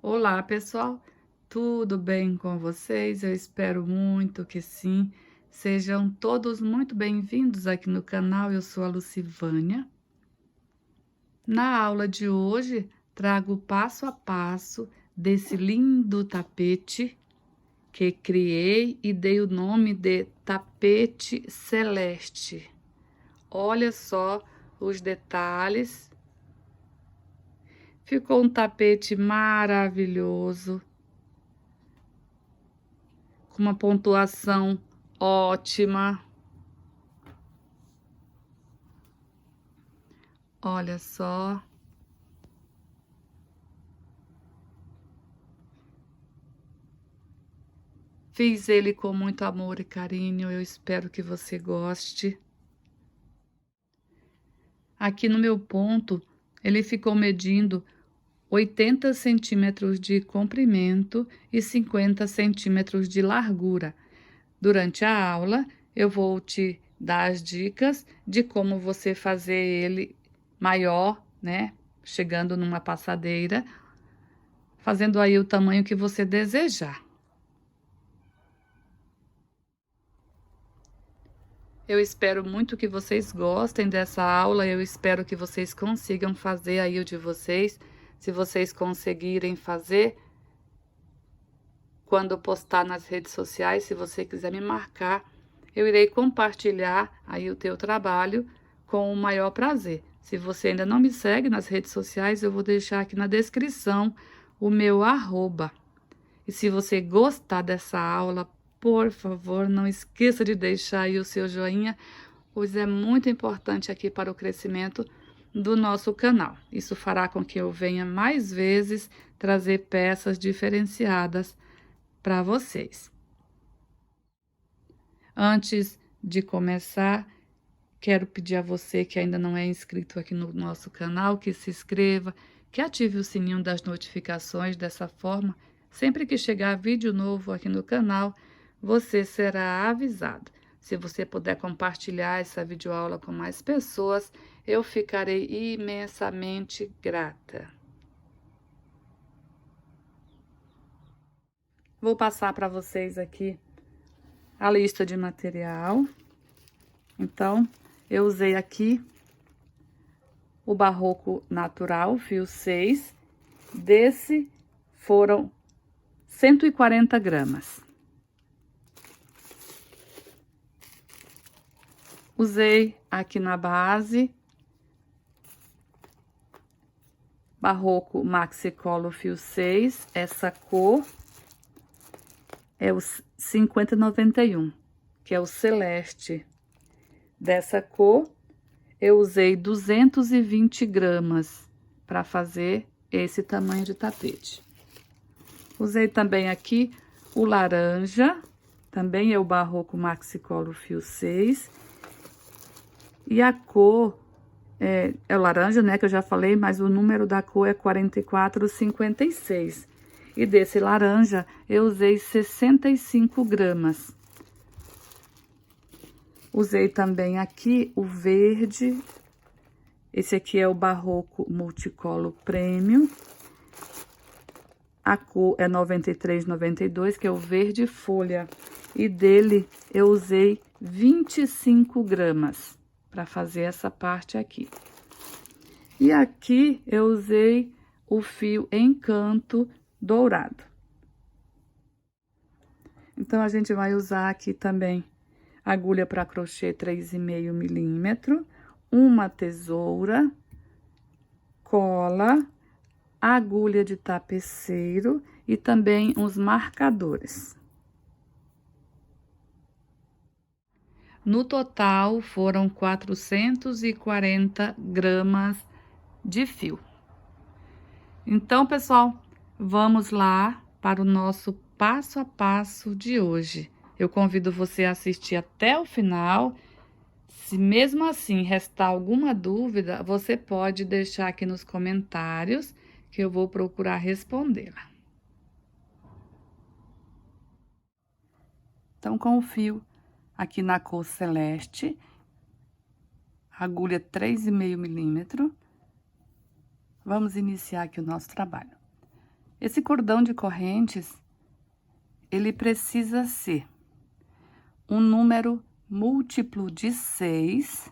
Olá, pessoal, tudo bem com vocês? Eu espero muito que sim. Sejam todos muito bem-vindos aqui no canal. Eu sou a Lucivânia. Na aula de hoje, trago o passo a passo desse lindo tapete que criei e dei o nome de tapete celeste. Olha só os detalhes. Ficou um tapete maravilhoso, com uma pontuação ótima. Olha só. Fiz ele com muito amor e carinho, eu espero que você goste. Aqui no meu ponto, ele ficou medindo 80 centímetros de comprimento e 50 centímetros de largura. Durante a aula, eu vou te dar as dicas de como você fazer ele maior, né? Chegando numa passadeira, fazendo aí o tamanho que você desejar. Eu espero muito que vocês gostem dessa aula, eu espero que vocês consigam fazer aí o de vocês. Se vocês conseguirem fazer, quando eu postar nas redes sociais, se você quiser me marcar, eu irei compartilhar aí o teu trabalho com o maior prazer. Se você ainda não me segue nas redes sociais, eu vou deixar aqui na descrição o meu arroba. E se você gostar dessa aula, por favor, não esqueça de deixar aí o seu joinha, pois é muito importante aqui para o crescimento do nosso canal. Isso fará com que eu venha mais vezes trazer peças diferenciadas para vocês. Antes de começar, quero pedir a você que ainda não é inscrito aqui no nosso canal, que se inscreva, que ative o sininho das notificações. Dessa forma, sempre que chegar vídeo novo aqui no canal, você será avisado. Se você puder compartilhar essa videoaula com mais pessoas, eu ficarei imensamente grata. Vou passar para vocês aqui a lista de material. Então, eu usei aqui o Barroco Natural, fio 6. Desse foram 140 gramas. Usei aqui na base Barroco Maxicolo fio 6. Essa cor é o 5091, que é o celeste. Dessa cor, eu usei 220 gramas para fazer esse tamanho de tapete. Usei também aqui o laranja, também é o Barroco Maxicolo fio 6. E a cor é o laranja, né, que eu já falei, mas o número da cor é 4456. E desse laranja eu usei 65 gramas. Usei também aqui o verde. Esse aqui é o Barroco Multicolor Premium. A cor é 9392, que é o verde folha. E dele eu usei 25 gramas para fazer essa parte aqui. E aqui eu usei o fio Encanto dourado. Então, a gente vai usar aqui também agulha para crochê 3,5 milímetro, uma tesoura, cola, agulha de tapeceiro e também uns marcadores. No total, foram 440 gramas de fio. Então, pessoal, vamos lá para o nosso passo a passo de hoje. Eu convido você a assistir até o final. Se mesmo assim restar alguma dúvida, você pode deixar aqui nos comentários que eu vou procurar respondê-la. Então, com o fio aqui na cor celeste, agulha 3,5 milímetro, vamos iniciar aqui o nosso trabalho. Esse cordão de correntes, ele precisa ser um número múltiplo de 6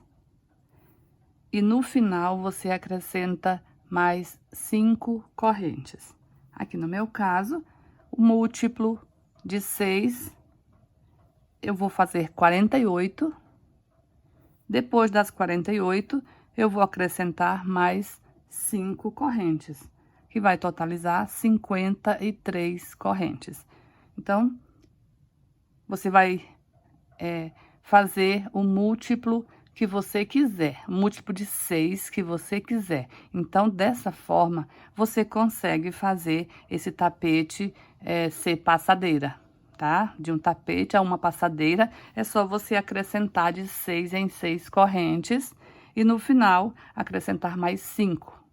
e no final você acrescenta mais 5 correntes. Aqui no meu caso, o múltiplo de 6, eu vou fazer 48. Depois das 48, eu vou acrescentar mais 5 correntes, que vai totalizar 53 correntes. Então, você vai fazer o múltiplo que você quiser, o múltiplo de 6 que você quiser. Então, dessa forma, você consegue fazer esse tapete ser passadeira, tá? De um tapete a uma passadeira, é só você acrescentar de 6 em 6 correntes e no final acrescentar mais 5,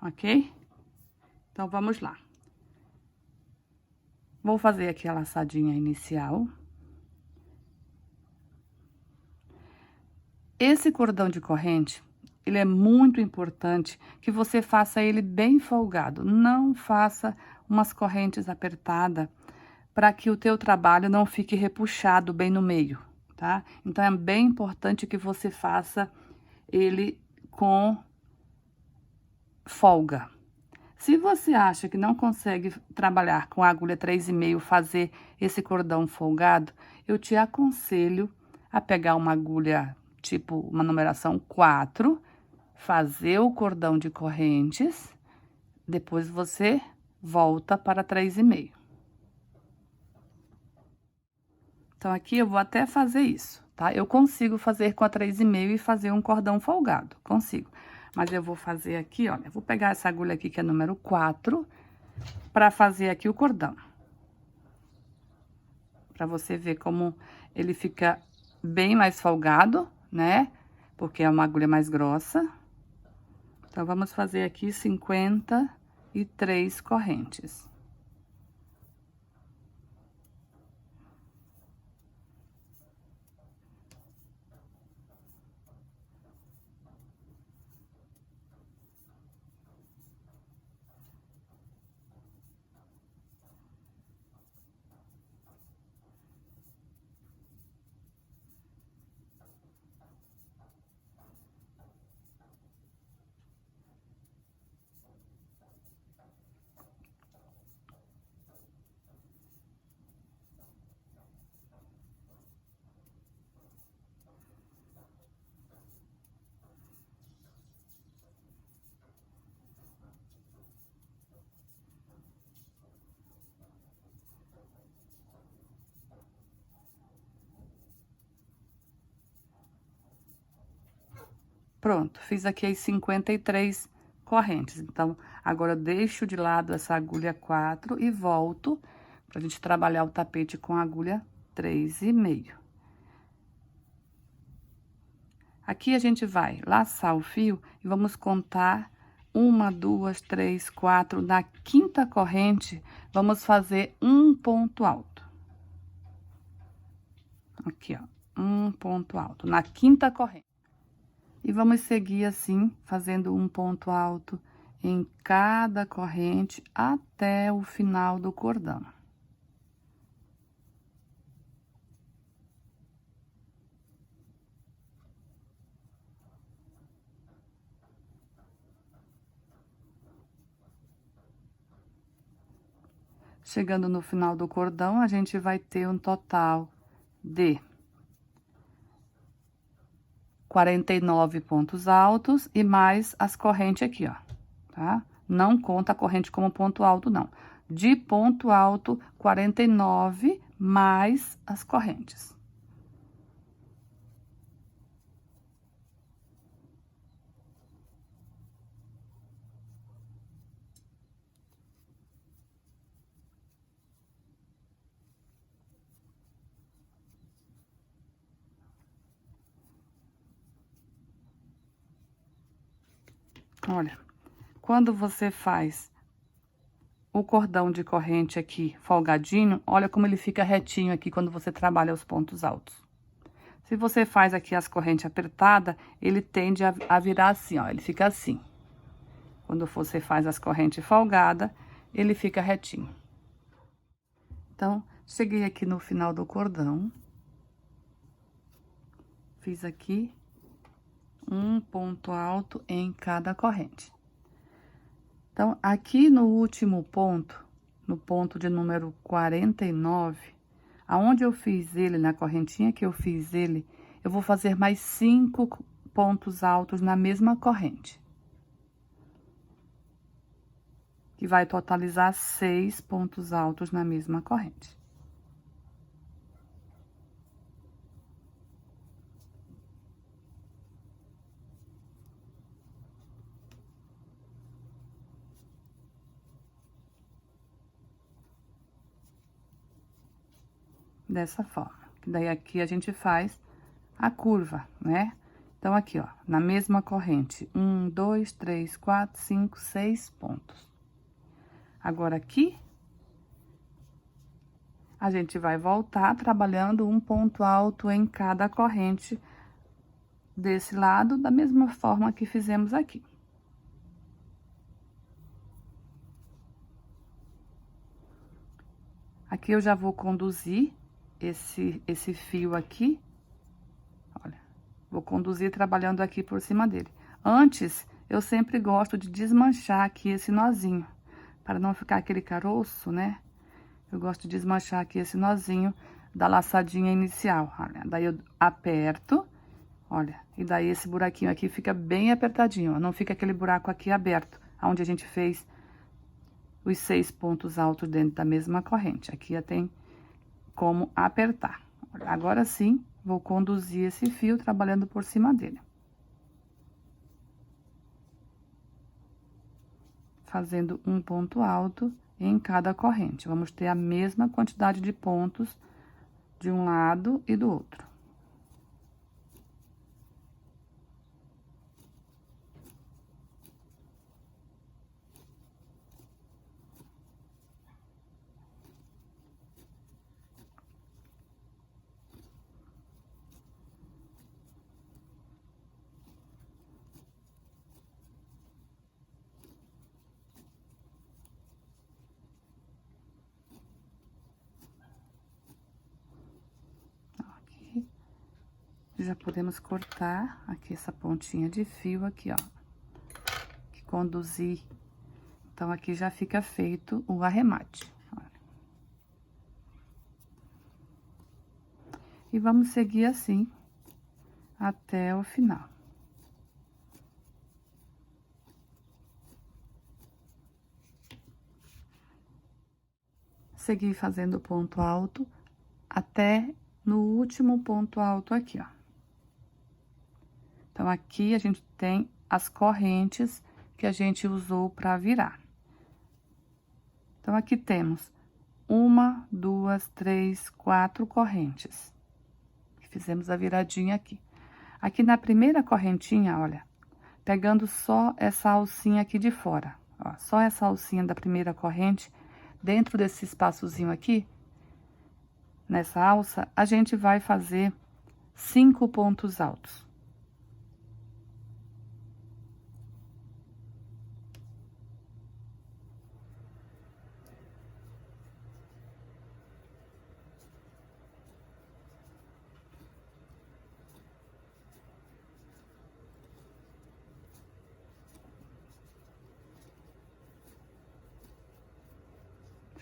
ok? Então, vamos lá. Vou fazer aqui a laçadinha inicial. Esse cordão de corrente, ele é muito importante que você faça ele bem folgado. Não faça umas correntes apertadas para que o teu trabalho não fique repuxado bem no meio, tá? Então, é bem importante que você faça ele com folga. Se você acha que não consegue trabalhar com a agulha 3,5, fazer esse cordão folgado, eu te aconselho a pegar uma agulha tipo uma numeração 4, fazer o cordão de correntes, depois você volta para 3,5. Então, aqui eu vou até fazer isso, tá? Eu consigo fazer com a 3,5 e fazer um cordão folgado, consigo. Mas eu vou fazer aqui, olha, eu vou pegar essa agulha aqui, que é número 4, para fazer aqui o cordão. Pra você ver como ele fica bem mais folgado, né? Porque é uma agulha mais grossa. Então, vamos fazer aqui 53 correntes. Pronto, fiz aqui as 53 correntes. Então, agora eu deixo de lado essa agulha 4 e volto pra gente trabalhar o tapete com a agulha 3,5. Aqui a gente vai laçar o fio e vamos contar 1, 2, 3, 4. Na quinta corrente, vamos fazer um ponto alto. Aqui, ó, um ponto alto, na quinta corrente. E vamos seguir assim, fazendo um ponto alto em cada corrente até o final do cordão. Chegando no final do cordão, a gente vai ter um total de 49 pontos altos e mais as correntes aqui, ó, tá? Não conta a corrente como ponto alto, não. De ponto alto, 49 mais as correntes. Olha, quando você faz o cordão de corrente aqui folgadinho, olha como ele fica retinho aqui quando você trabalha os pontos altos. Se você faz aqui as correntes apertadas, ele tende a virar assim, ó, ele fica assim. Quando você faz as correntes folgadas, ele fica retinho. Então, cheguei aqui no final do cordão. Fiz aqui um ponto alto em cada corrente. Então, aqui no último ponto, no ponto de número 49, aonde eu fiz ele, na correntinha que eu fiz ele, eu vou fazer mais 5 pontos altos na mesma corrente. Que vai totalizar 6 pontos altos na mesma corrente. Dessa forma. Daí aqui a gente faz a curva, né? Então, aqui, ó, na mesma corrente, 1, 2, 3, 4, 5, 6 pontos. Agora, aqui, a gente vai voltar trabalhando um ponto alto em cada corrente desse lado, da mesma forma que fizemos aqui. Aqui eu já vou conduzir esse fio aqui, olha, vou conduzir trabalhando aqui por cima dele. Antes, eu sempre gosto de desmanchar aqui esse nozinho, para não ficar aquele caroço, né? Eu gosto de desmanchar aqui esse nozinho da laçadinha inicial, olha. Daí eu aperto, olha, e daí esse buraquinho aqui fica bem apertadinho, ó, não fica aquele buraco aqui aberto, onde a gente fez os 6 pontos altos dentro da mesma corrente. Aqui já tem como apertar. Agora sim, vou conduzir esse fio trabalhando por cima dele. Fazendo um ponto alto em cada corrente. Vamos ter a mesma quantidade de pontos de um lado e do outro. Já podemos cortar aqui essa pontinha de fio aqui, ó, que conduzir. Então, aqui já fica feito o arremate. Olha. E vamos seguir assim até o final. Seguir fazendo ponto alto até no último ponto alto aqui, ó. Então, aqui a gente tem as correntes que a gente usou para virar. Então, aqui temos 1, 2, 3, 4 correntes. Fizemos a viradinha aqui. Aqui na primeira correntinha, olha, pegando só essa alcinha aqui de fora, ó, só essa alcinha da primeira corrente, dentro desse espaçozinho aqui, nessa alça, a gente vai fazer 5 pontos altos.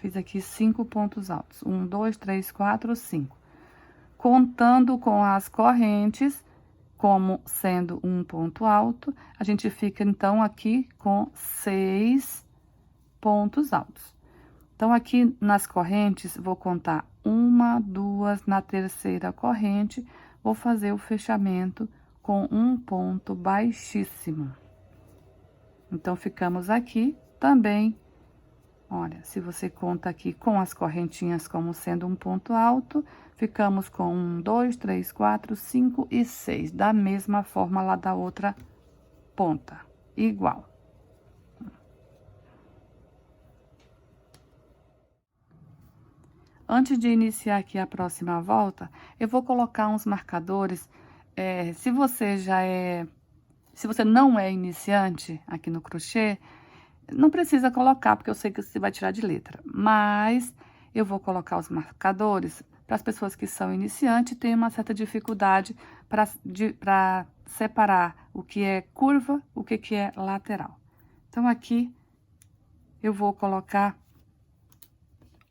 Fiz aqui 5 pontos altos. 1, 2, 3, 4, 5. Contando com as correntes, como sendo um ponto alto, a gente fica, então, aqui com 6 pontos altos. Então, aqui nas correntes, vou contar 1, 2, na terceira corrente, vou fazer o fechamento com um ponto baixíssimo. Então, ficamos aqui também. Olha, se você conta aqui com as correntinhas como sendo um ponto alto, ficamos com 1, 2, 3, 4, 5 e 6. Da mesma forma lá da outra ponta, igual. Antes de iniciar aqui a próxima volta, eu vou colocar uns marcadores. Se você não é iniciante aqui no crochê, Não precisa colocar, porque eu sei que você vai tirar de letra, mas eu vou colocar os marcadores para as pessoas que são iniciantes e têm uma certa dificuldade para separar o que é curva, o que é lateral. Então, aqui, eu vou colocar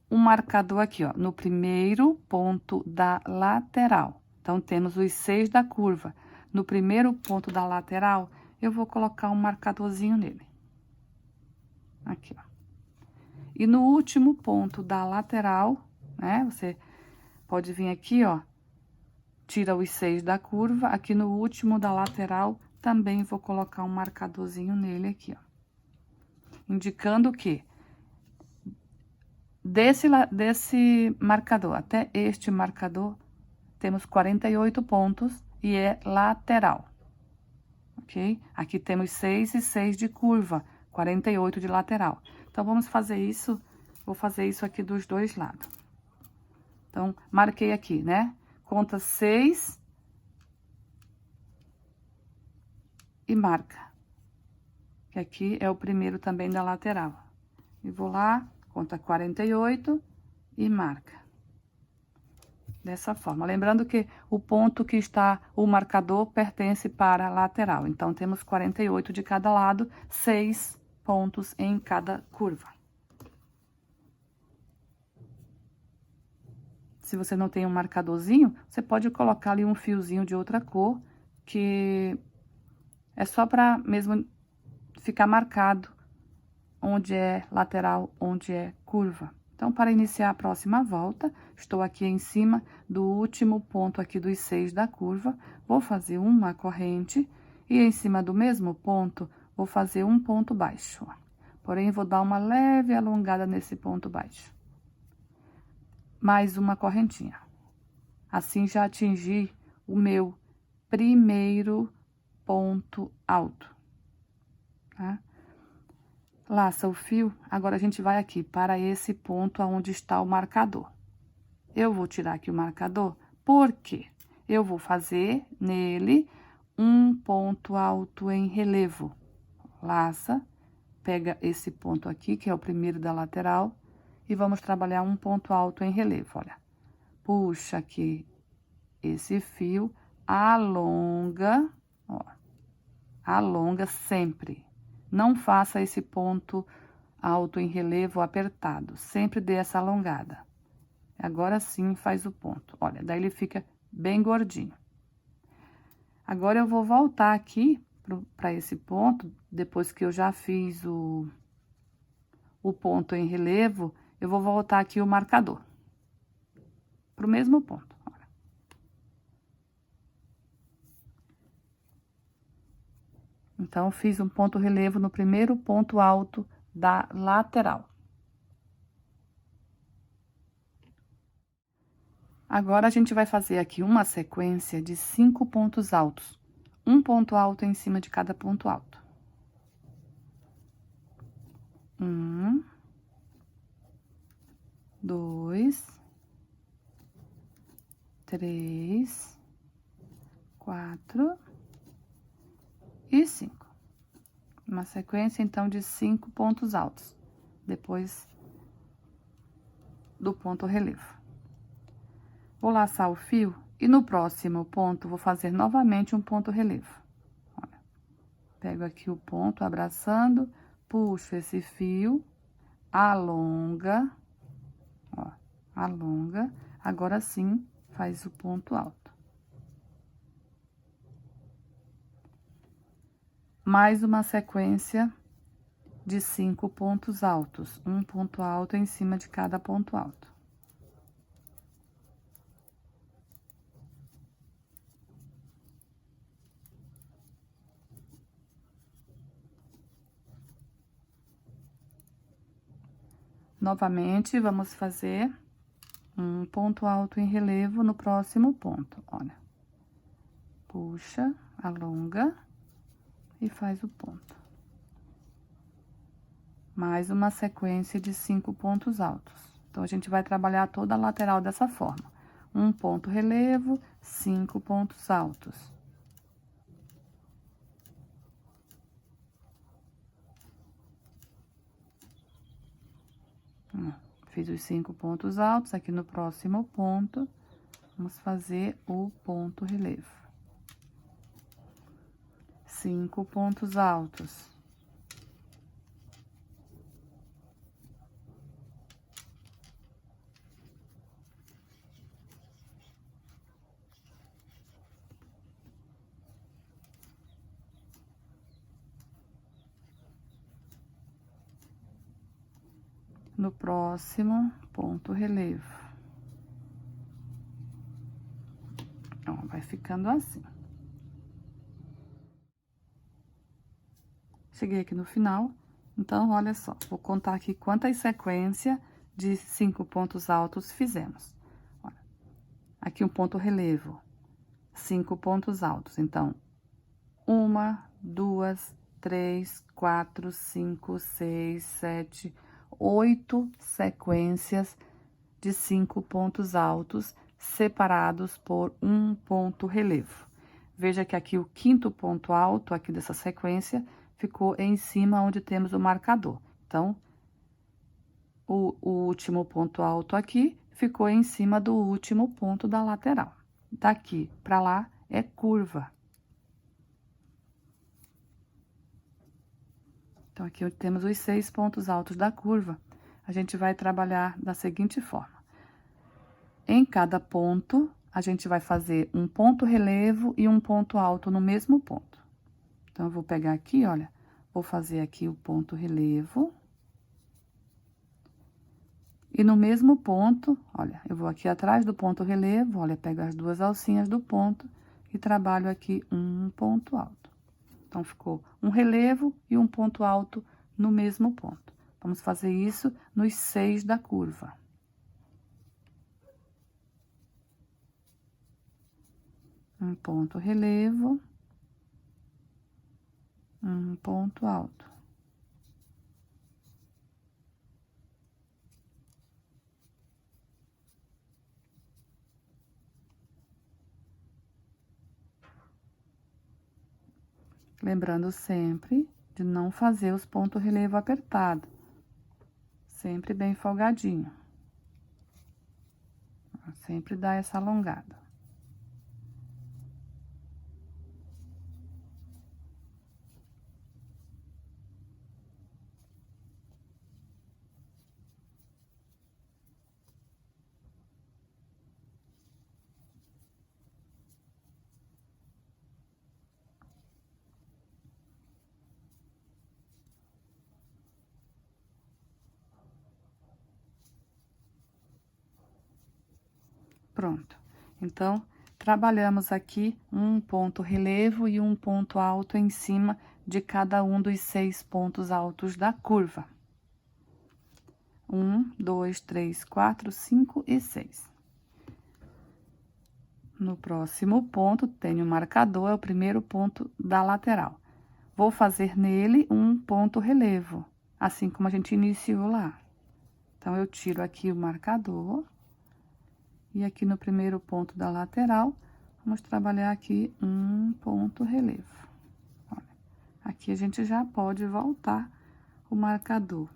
um marcador aqui, ó, no primeiro ponto da lateral. Então, temos os 6 da curva. No primeiro ponto da lateral, eu vou colocar um marcadorzinho nele. Aqui, ó. E no último ponto da lateral, né, você pode vir aqui, ó, tira os 6 da curva. Aqui no último da lateral, também vou colocar um marcadorzinho nele aqui, ó. Indicando que desse marcador até este marcador, temos 48 pontos e é lateral, ok? Aqui temos 6 e 6 de curva, 48 de lateral. Então, vamos fazer isso, vou fazer isso aqui dos dois lados. Então, marquei aqui, né? Conta 6 e marca. Que aqui é o primeiro também da lateral. E vou lá, conta 48 e marca. Dessa forma. Lembrando que o ponto que está o marcador pertence para a lateral. Então, temos 48 de cada lado, 6 pontos em cada curva. Se você não tem um marcadorzinho, você pode colocar ali um fiozinho de outra cor, que é só para mesmo ficar marcado onde é lateral, onde é curva. Então, para iniciar a próxima volta, estou aqui em cima do último ponto aqui dos 6 da curva, vou fazer uma corrente e em cima do mesmo ponto, vou fazer um ponto baixo. Porém, vou dar uma leve alongada nesse ponto baixo. Mais uma correntinha. Assim, já atingi o meu primeiro ponto alto, tá? Laça o fio, agora a gente vai aqui para esse ponto onde está o marcador. Eu vou tirar aqui o marcador, porque eu vou fazer nele um ponto alto em relevo. Laça, pega esse ponto aqui, que é o primeiro da lateral, e vamos trabalhar um ponto alto em relevo, olha. Puxa aqui esse fio, alonga, ó, alonga sempre. Não faça esse ponto alto em relevo apertado, sempre dê essa alongada. Agora sim faz o ponto, olha, daí ele fica bem gordinho. Agora eu vou voltar aqui para esse ponto, depois que eu já fiz o ponto em relevo, eu vou voltar aqui o marcador, para o mesmo ponto. Olha. Então, fiz um ponto relevo no primeiro ponto alto da lateral. Agora, a gente vai fazer aqui uma sequência de 5 pontos altos. Um ponto alto em cima de cada ponto alto. 1, 2, 3, 4 e 5. Uma sequência, então, de 5 pontos altos, depois do ponto relevo. Vou laçar o fio e no próximo ponto vou fazer novamente um ponto relevo. Olha, pego aqui o ponto abraçando, puxo esse fio, alonga, ó, alonga, agora sim faz o ponto alto. Mais uma sequência de 5 pontos altos, um ponto alto em cima de cada ponto alto. Novamente, vamos fazer um ponto alto em relevo no próximo ponto, olha. Puxa, alonga e faz o ponto. Mais uma sequência de 5 pontos altos. Então, a gente vai trabalhar toda a lateral dessa forma. Um ponto relevo, 5 pontos altos. Fiz os 5 pontos altos. Aqui no próximo ponto, vamos fazer o ponto relevo. 5 pontos altos. No próximo, ponto relevo. Ó, vai ficando assim. Cheguei aqui no final, então, olha só, vou contar aqui quantas sequências de 5 pontos altos fizemos. Olha, aqui um ponto relevo, 5 pontos altos. Então, 1, 2, 3, 4, 5, 6, 7, 8 sequências de 5 pontos altos separados por um ponto relevo. Veja que aqui o 5º ponto alto aqui dessa sequência ficou em cima onde temos o marcador. Então, o último ponto alto aqui ficou em cima do último ponto da lateral. Daqui para lá é curva. Então, aqui temos os 6 pontos altos da curva. A gente vai trabalhar da seguinte forma. Em cada ponto, a gente vai fazer um ponto relevo e um ponto alto no mesmo ponto. Então, eu vou pegar aqui, olha, vou fazer aqui o ponto relevo. E no mesmo ponto, olha, eu vou aqui atrás do ponto relevo, olha, pego as 2 alcinhas do ponto e trabalho aqui um ponto alto. Então, ficou um relevo e um ponto alto no mesmo ponto. Vamos fazer isso nos 6 da curva. Um ponto relevo, um ponto alto. Lembrando sempre de não fazer os pontos relevo apertado, sempre bem folgadinho. Sempre dá essa alongada. Pronto. Então, trabalhamos aqui um ponto relevo e um ponto alto em cima de cada um dos 6 pontos altos da curva. 1, 2, 3, 4, 5 e 6. No próximo ponto, tenho o marcador, é o primeiro ponto da lateral. Vou fazer nele um ponto relevo, assim como a gente iniciou lá. Então, eu tiro aqui o marcador. E aqui no primeiro ponto da lateral, vamos trabalhar aqui um ponto relevo. Olha, aqui a gente já pode voltar o marcador.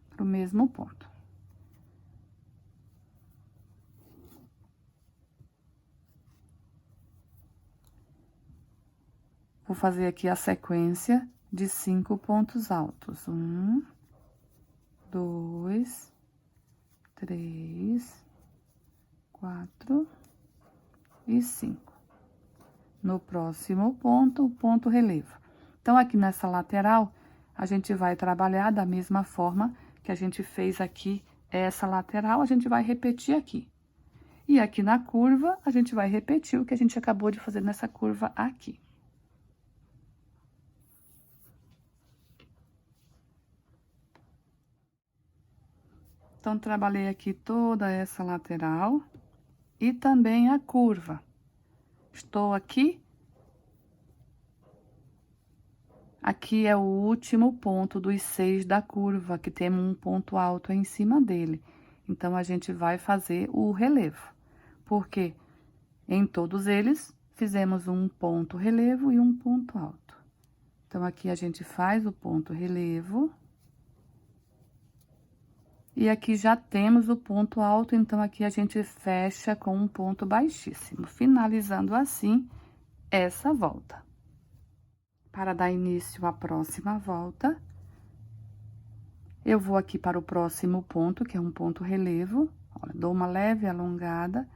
Para o mesmo ponto. Vou fazer aqui a sequência de 5 pontos altos. 1, 2, 3, 4 e 5. No próximo ponto, o ponto relevo. Então, aqui nessa lateral, a gente vai trabalhar da mesma forma que a gente fez aqui essa lateral, a gente vai repetir aqui. E aqui na curva, a gente vai repetir o que a gente acabou de fazer nessa curva aqui. Então, trabalhei aqui toda essa lateral e também a curva. Estou aqui. Aqui é o último ponto dos 6 da curva, que temos um ponto alto em cima dele. Então, a gente vai fazer o relevo, porque em todos eles fizemos um ponto relevo e um ponto alto. Então, aqui a gente faz o ponto relevo. E aqui já temos o ponto alto, então aqui a gente fecha com um ponto baixíssimo, finalizando assim essa volta. Para dar início à próxima volta, eu vou aqui para o próximo ponto, que é um ponto relevo. Olha, dou uma leve alongada.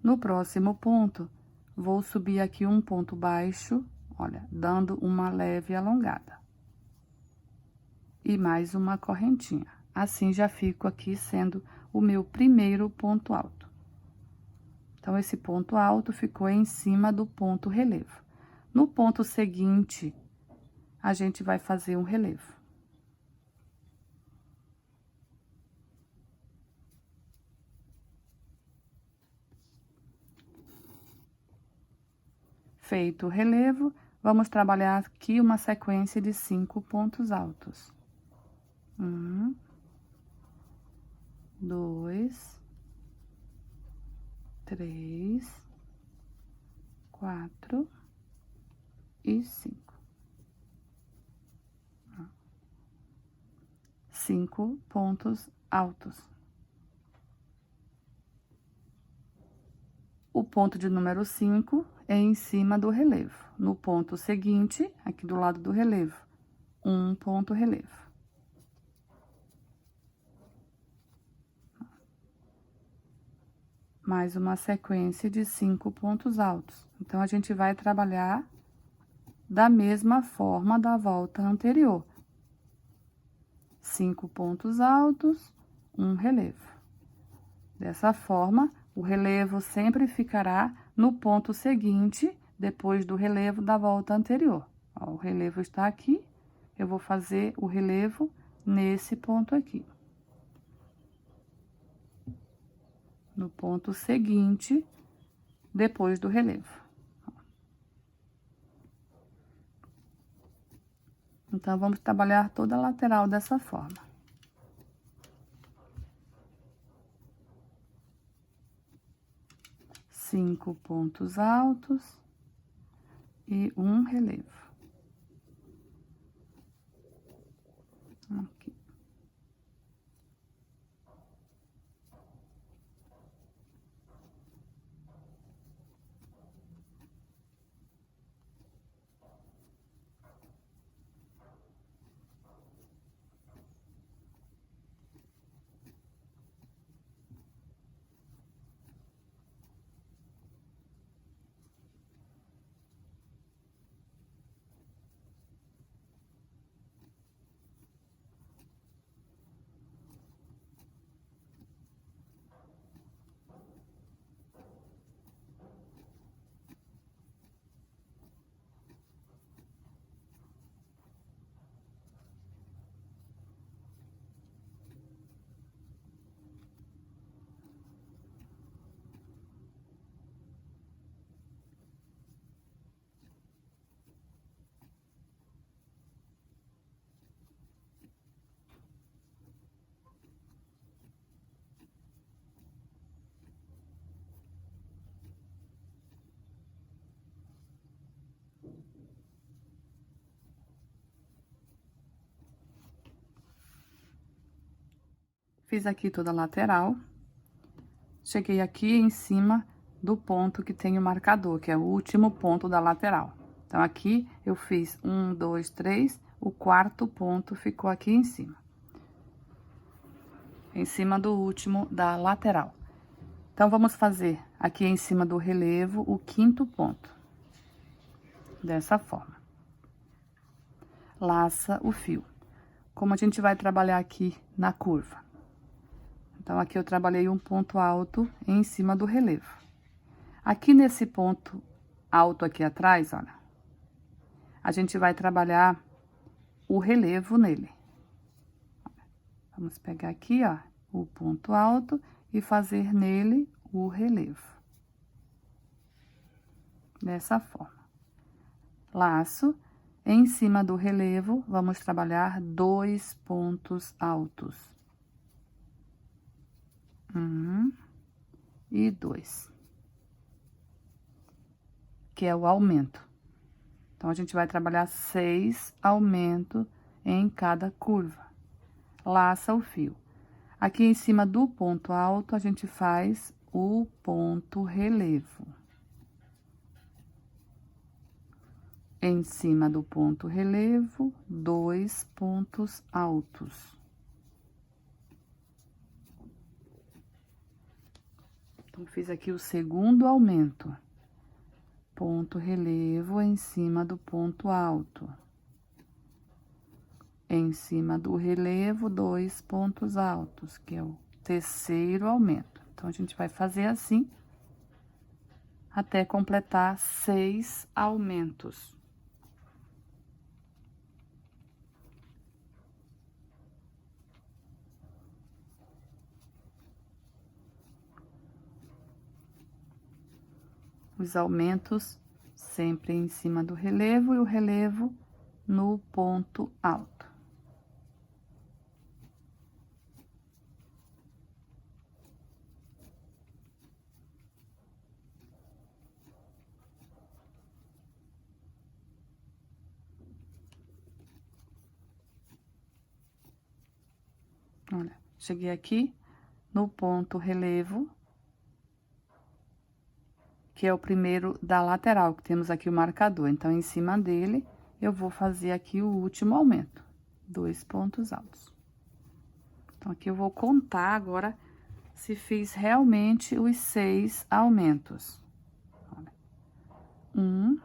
No próximo ponto, vou subir aqui um ponto baixo, olha, dando uma leve alongada. E mais uma correntinha. Assim, já fico aqui sendo o meu primeiro ponto alto. Então, esse ponto alto ficou em cima do ponto relevo. No ponto seguinte, a gente vai fazer um relevo. Feito o relevo, vamos trabalhar aqui uma sequência de 5 pontos altos. 1, 2, 3, 4 e 5. 5 pontos altos. O ponto de número 5 é em cima do relevo. No ponto seguinte, aqui do lado do relevo, um ponto relevo. Mais uma sequência de 5 pontos altos. Então, a gente vai trabalhar da mesma forma da volta anterior. 5 pontos altos, um relevo. Dessa forma, o relevo sempre ficará no ponto seguinte, depois do relevo da volta anterior. Ó, o relevo está aqui, eu vou fazer o relevo nesse ponto aqui. No ponto seguinte, depois do relevo. Então, vamos trabalhar toda a lateral dessa forma. Cinco pontos altos e um relevo. Aqui. Fiz aqui toda a lateral. Cheguei aqui em cima do ponto que tem o marcador, que é o último ponto da lateral. Então, aqui eu fiz 1, 2, 3, o quarto ponto ficou aqui em cima. Em cima do último da lateral. Então, vamos fazer aqui em cima do relevo o quinto ponto. Dessa forma. Laça o fio. Como a gente vai trabalhar aqui na curva. Então, aqui eu trabalhei um ponto alto em cima do relevo. Aqui nesse ponto alto aqui atrás, olha, a gente vai trabalhar o relevo nele. Vamos pegar aqui, ó, o ponto alto e fazer nele o relevo. Dessa forma. Laço, em cima do relevo, vamos trabalhar 2 pontos altos. 1 e 2. Que é o aumento. Então, a gente vai trabalhar 6 aumentos em cada curva. Laça o fio. Aqui em cima do ponto alto, a gente faz o ponto relevo. Em cima do ponto relevo, 2 pontos altos. Então, fiz aqui o segundo aumento. Ponto relevo em cima do ponto alto. Em cima do relevo, 2 pontos altos, que é o terceiro aumento. Então, a gente vai fazer assim, até completar 6 aumentos. Os aumentos sempre em cima do relevo e o relevo no ponto alto. Olha, cheguei aqui no ponto relevo, que é o primeiro da lateral, que temos aqui o marcador. Então, em cima dele, eu vou fazer aqui o último aumento, 2 pontos altos. Então, aqui eu vou contar agora se fiz realmente os 6 aumentos. Olha. 1,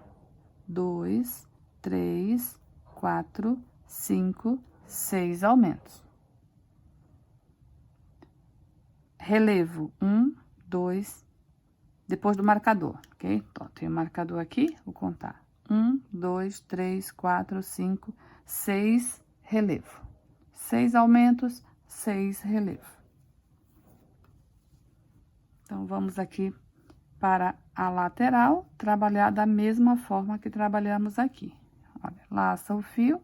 2, 3, 4, 5, 6 aumentos. Relevo, 1, 2, depois do marcador, ok? Então, tem o marcador aqui, vou contar. 1, 2, 3, 4, 5, 6 relevo. 6 aumentos, 6 relevo. Então, vamos aqui para a lateral, trabalhar da mesma forma que trabalhamos aqui. Olha, laça o fio,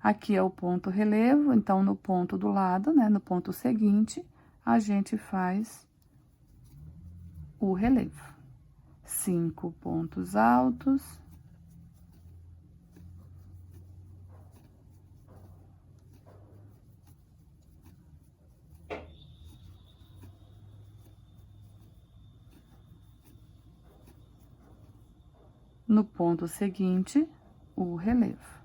aqui é o ponto relevo, então, no ponto do lado, né, no ponto seguinte, a gente faz o relevo. 5 pontos altos. No ponto seguinte, o relevo.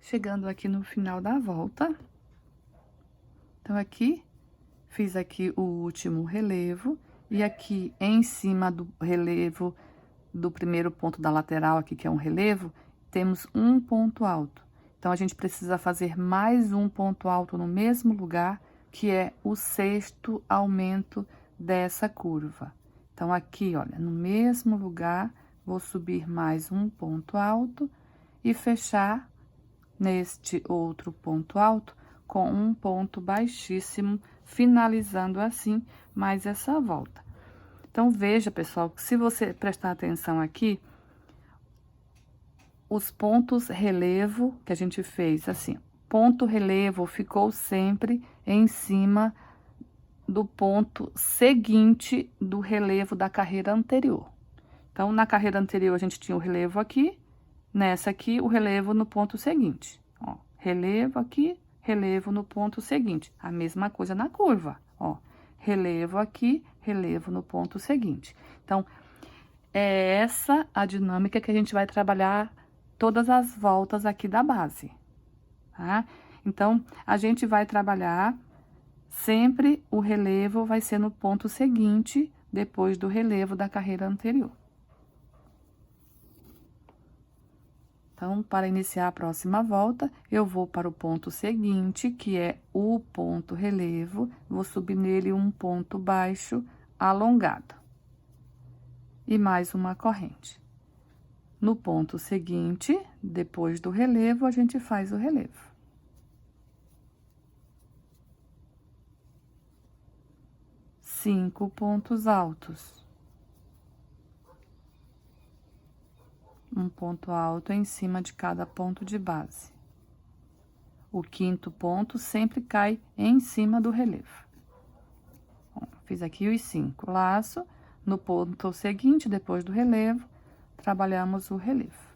Chegando aqui no final da volta. Então, aqui, fiz aqui o último relevo. E aqui, em cima do relevo do primeiro ponto da lateral aqui, que é um relevo, temos um ponto alto. Então, a gente precisa fazer mais um ponto alto no mesmo lugar, que é o 6º aumento dessa curva. Então, aqui, olha, no mesmo lugar, vou subir mais um ponto alto e fechar neste outro ponto alto com um ponto baixíssimo, finalizando assim mais essa volta. Então, veja, pessoal, que se você prestar atenção aqui, os pontos relevo que a gente fez, assim, ponto relevo ficou sempre em cima do ponto seguinte do relevo da carreira anterior. Então, na carreira anterior, a gente tinha o relevo aqui, nessa aqui, o relevo no ponto seguinte. Ó, relevo aqui, relevo no ponto seguinte. A mesma coisa na curva, ó. Relevo aqui, relevo no ponto seguinte. Então, é essa a dinâmica que a gente vai trabalhar todas as voltas aqui da base, tá? Então, a gente vai trabalhar sempre o relevo vai ser no ponto seguinte, depois do relevo da carreira anterior. Então, para iniciar a próxima volta, eu vou para o ponto seguinte, que é o ponto relevo, vou subir nele um ponto baixo alongado. E mais uma corrente. No ponto seguinte, depois do relevo, a gente faz o relevo. Cinco pontos altos. um ponto alto em cima de cada ponto de base. O quinto ponto sempre cai em cima do relevo. Bom, fiz aqui os 5 laços. No ponto seguinte, depois do relevo, trabalhamos o relevo.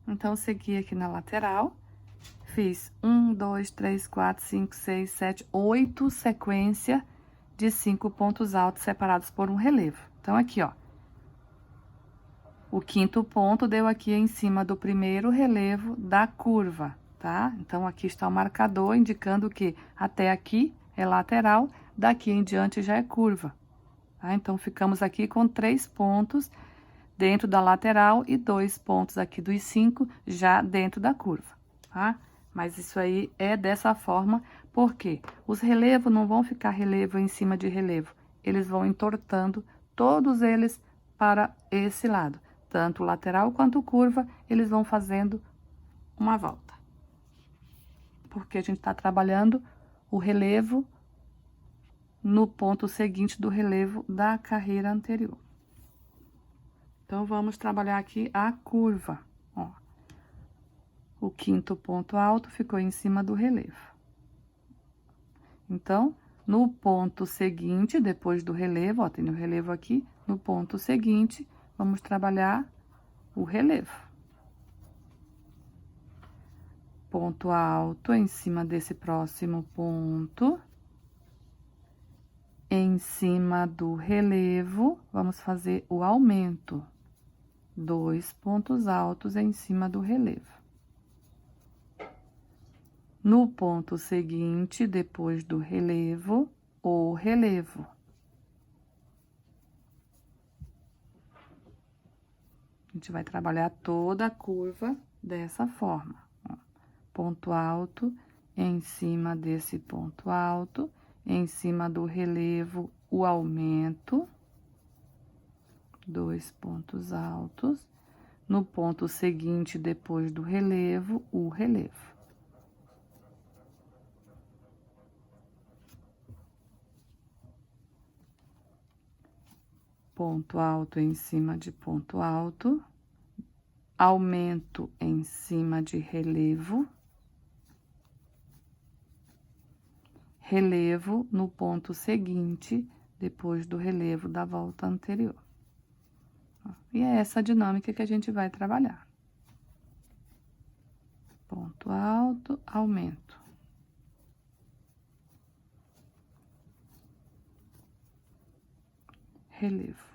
Então, segui aqui na lateral, fiz 1, 2, 3, 4, 5, 6, 7, 8 sequência de 5 pontos altos separados por um relevo. Então, aqui, ó, o quinto ponto deu aqui em cima do primeiro relevo da curva, tá? Então, aqui está o marcador indicando que até aqui é lateral, daqui em diante já é curva, tá? Então, ficamos aqui com 3 pontos dentro da lateral e 2 pontos aqui dos 5 já dentro da curva, tá? Mas isso aí é dessa forma, porque os relevos não vão ficar relevo em cima de relevo, eles vão entortando todos eles para esse lado. Tanto lateral quanto curva, eles vão fazendo uma volta. Porque a gente tá trabalhando o relevo no ponto seguinte do relevo da carreira anterior. Então, vamos trabalhar aqui a curva, ó. O quinto ponto alto ficou em cima do relevo. Então, no ponto seguinte, depois do relevo, ó, tem o relevo aqui, no ponto seguinte, vamos trabalhar o relevo. Ponto alto em cima desse próximo ponto. Em cima do relevo, vamos fazer o aumento. 2 pontos altos em cima do relevo. No ponto seguinte, depois do relevo, o relevo. A gente vai trabalhar toda a curva dessa forma. Ó. Ponto alto em cima desse ponto alto, em cima do relevo, o aumento. 2 pontos altos. No ponto seguinte, depois do relevo, o relevo. Ponto alto em cima de ponto alto. Aumento em cima de relevo. Relevo no ponto seguinte, depois do relevo da volta anterior. E é essa dinâmica que a gente vai trabalhar. Ponto alto, aumento. Relevo.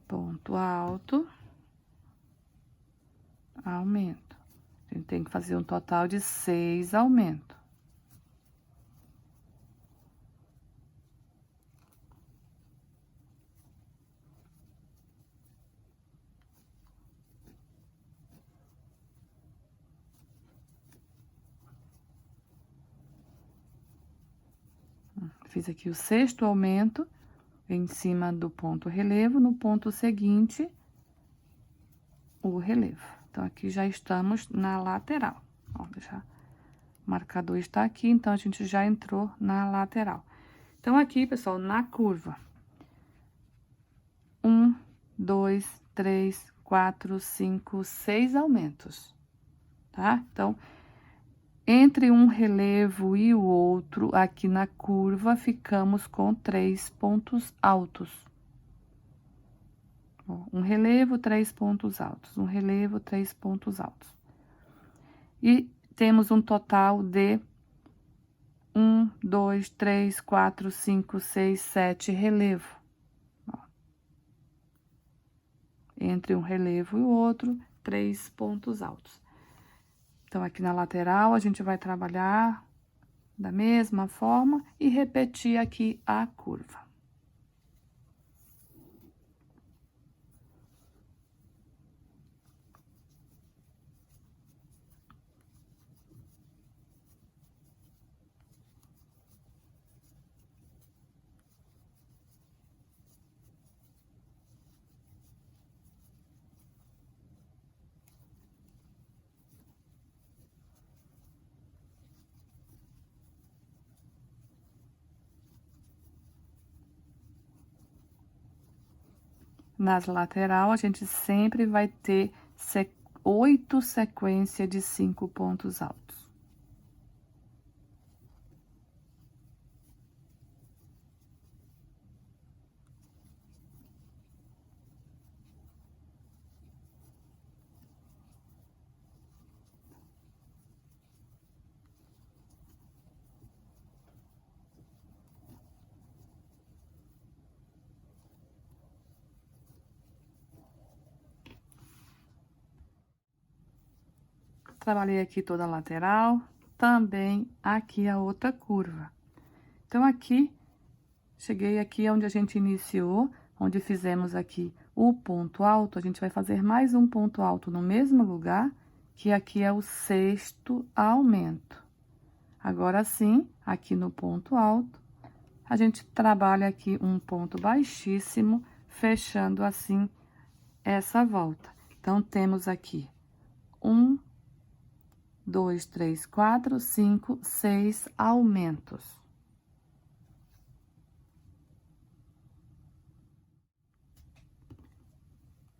Ponto alto, aumento. A gente tem que fazer um total de 6 aumentos. Fiz aqui o 6º aumento em cima do ponto relevo, no ponto seguinte, o relevo. Então, aqui já estamos na lateral. Ó, deixa o marcador está aqui, então, a gente já entrou na lateral. Então, aqui, pessoal, na curva. 1, 2, 3, 4, 5, 6 aumentos, tá? Então, Entre um relevo e o outro, aqui na curva, ficamos com 3 pontos altos. Ó, um relevo, 3 pontos altos. Um relevo, 3 pontos altos. E temos um total de 1, 2, 3, 4, 5, 6, 7 relevo. Ó. Entre um relevo e o outro, 3 pontos altos. Então, aqui na lateral, a gente vai trabalhar da mesma forma e repetir aqui a curva. Nas lateral, a gente sempre vai ter 8 sequências de 5 pontos altos. Trabalhei aqui toda a lateral, também aqui a outra curva. Então, aqui, cheguei aqui onde a gente iniciou, onde fizemos aqui o ponto alto, a gente vai fazer mais um ponto alto no mesmo lugar, que aqui é o 6º aumento. Agora sim, aqui no ponto alto, a gente trabalha aqui um ponto baixíssimo, fechando assim essa volta. Então, temos aqui 1, 2, 3, 4, 5, 6 aumentos.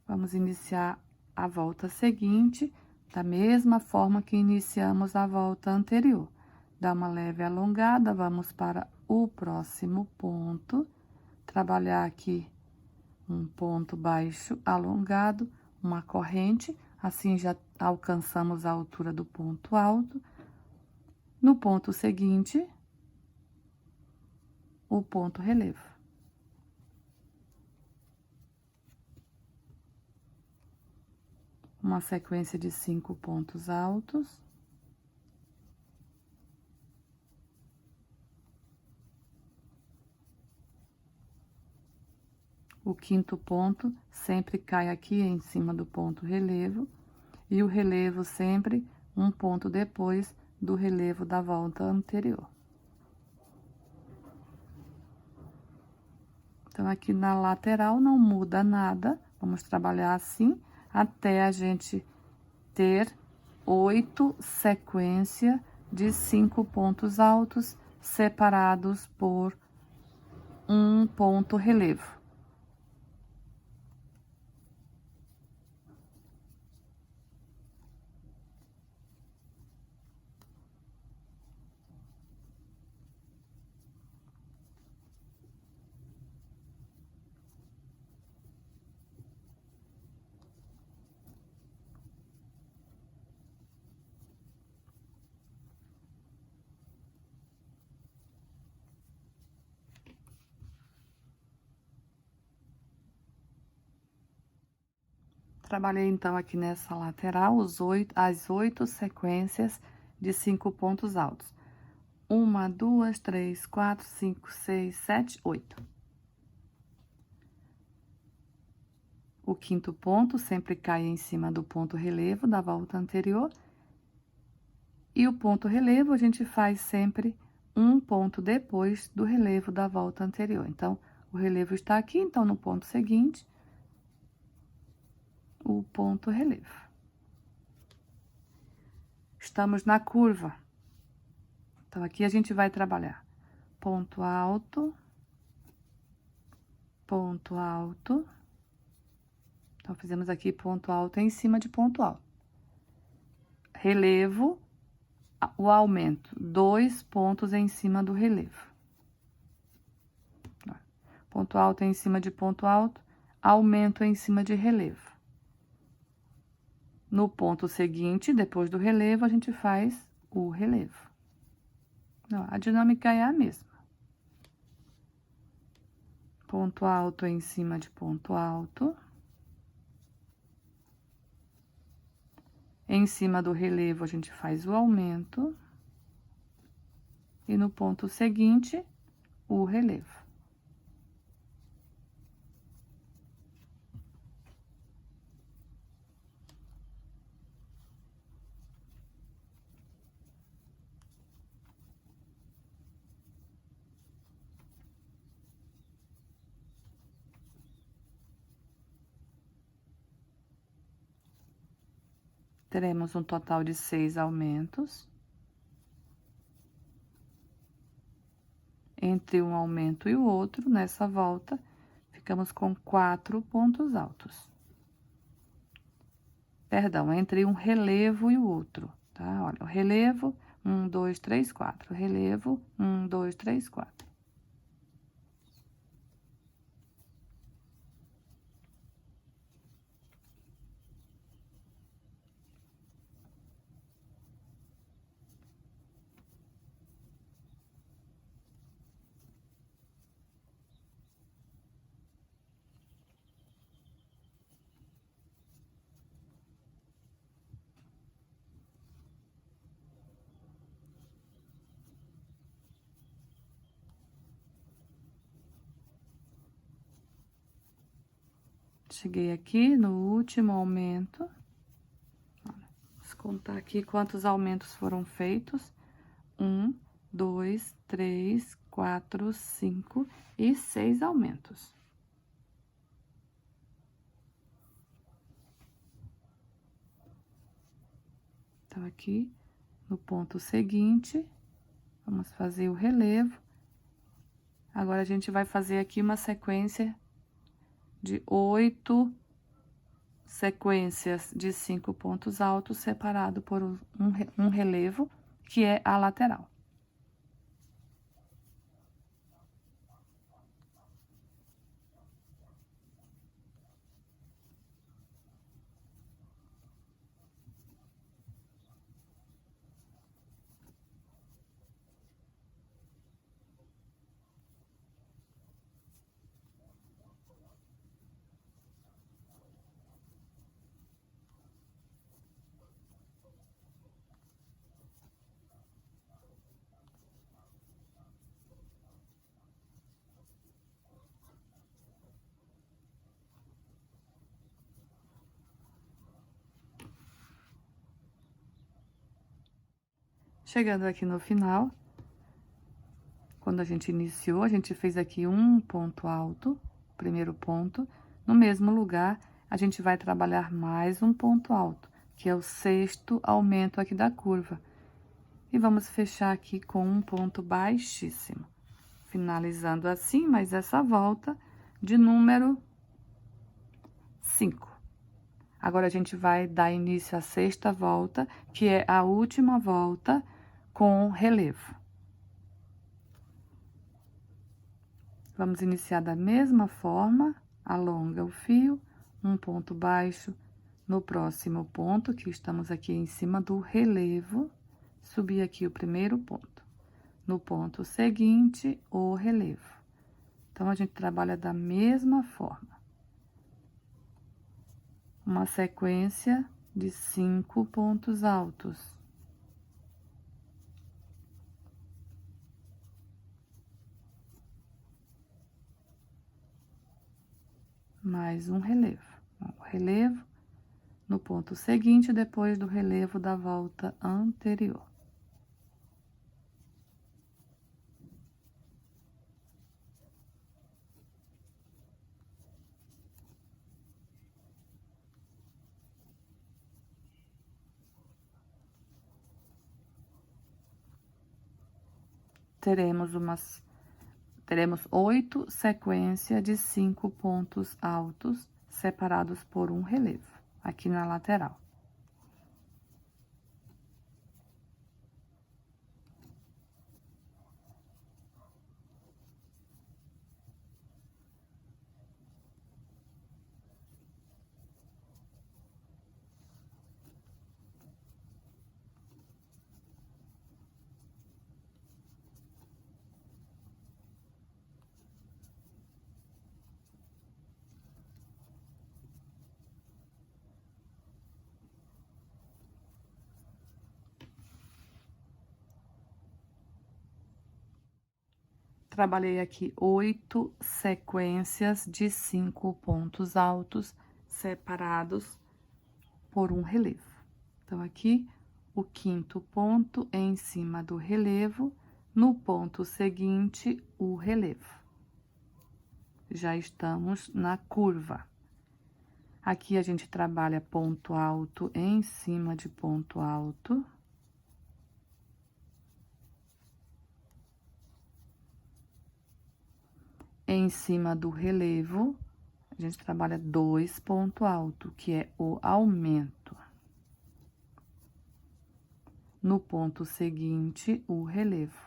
Vamos iniciar a volta seguinte, da mesma forma que iniciamos a volta anterior. Dá uma leve alongada, vamos para o próximo ponto, trabalhar aqui um ponto baixo alongado, uma corrente, assim já alcançamos a altura do ponto alto. No ponto seguinte, o ponto relevo. Uma sequência de 5 pontos altos. O 5º ponto sempre cai aqui em cima do ponto relevo, e o relevo sempre um ponto depois do relevo da volta anterior. Então, aqui na lateral não muda nada, vamos trabalhar assim, até a gente ter 8 sequências de 5 pontos altos, separados por um ponto relevo. Trabalhei, então, aqui nessa lateral, as 8 sequências de 5 pontos altos. 1, 2, 3, 4, 5, 6, 7, 8. O 5º ponto sempre cai em cima do ponto relevo da volta anterior. E o ponto relevo, a gente faz sempre um ponto depois do relevo da volta anterior. Então, o relevo está aqui, então, no ponto seguinte, o ponto relevo. Estamos na curva. Então, aqui a gente vai trabalhar ponto alto, ponto alto. Então, fizemos aqui ponto alto em cima de ponto alto. Relevo, o aumento, 2 pontos em cima do relevo. Ponto alto em cima de ponto alto, aumento em cima de relevo. No ponto seguinte, depois do relevo, a gente faz o relevo. A dinâmica é a mesma. Ponto alto em cima de ponto alto. Em cima do relevo, a gente faz o aumento. E no ponto seguinte, o relevo. Teremos um total de 6 aumentos. Entre um aumento e o outro, nessa volta, ficamos com 4 pontos altos. Perdão, entre um relevo e o outro, tá? Olha, o relevo, 1, 2, 3, 4. Relevo, 1, 2, 3, 4. Cheguei aqui no último aumento. Olha, vamos contar aqui quantos aumentos foram feitos. 1, 2, 3, 4, 5 e 6 aumentos. Então, aqui, no ponto seguinte, vamos fazer o relevo. Agora, a gente vai fazer aqui uma sequência de 8 sequências de 5 pontos altos, separado por um relevo, que é a lateral. Chegando aqui no final, quando a gente iniciou, a gente fez aqui um ponto alto, primeiro ponto. No mesmo lugar, a gente vai trabalhar mais um ponto alto, que é o 6º aumento aqui da curva. E vamos fechar aqui com um ponto baixíssimo. Finalizando assim, mais essa volta de número 5. Agora, a gente vai dar início à 6ª volta, que é a última volta com relevo. Vamos iniciar da mesma forma, alonga o fio, um ponto baixo no próximo ponto, que estamos aqui em cima do relevo, subir aqui o primeiro ponto. No ponto seguinte, o relevo. Então, a gente trabalha da mesma forma. Uma sequência de 5 pontos altos. Mais um relevo. O relevo no ponto seguinte, depois do relevo da volta anterior. Teremos 8 sequências de 5 pontos altos, separados por um relevo, aqui na lateral. trabalhei aqui 8 sequências de 5 pontos altos separados por um relevo. Então, aqui, o 5º ponto em cima do relevo, no ponto seguinte, o relevo. Já estamos na curva. Aqui, a gente trabalha ponto alto em cima de ponto alto. Em cima do relevo, a gente trabalha 2 pontos altos, que é o aumento. No ponto seguinte, o relevo.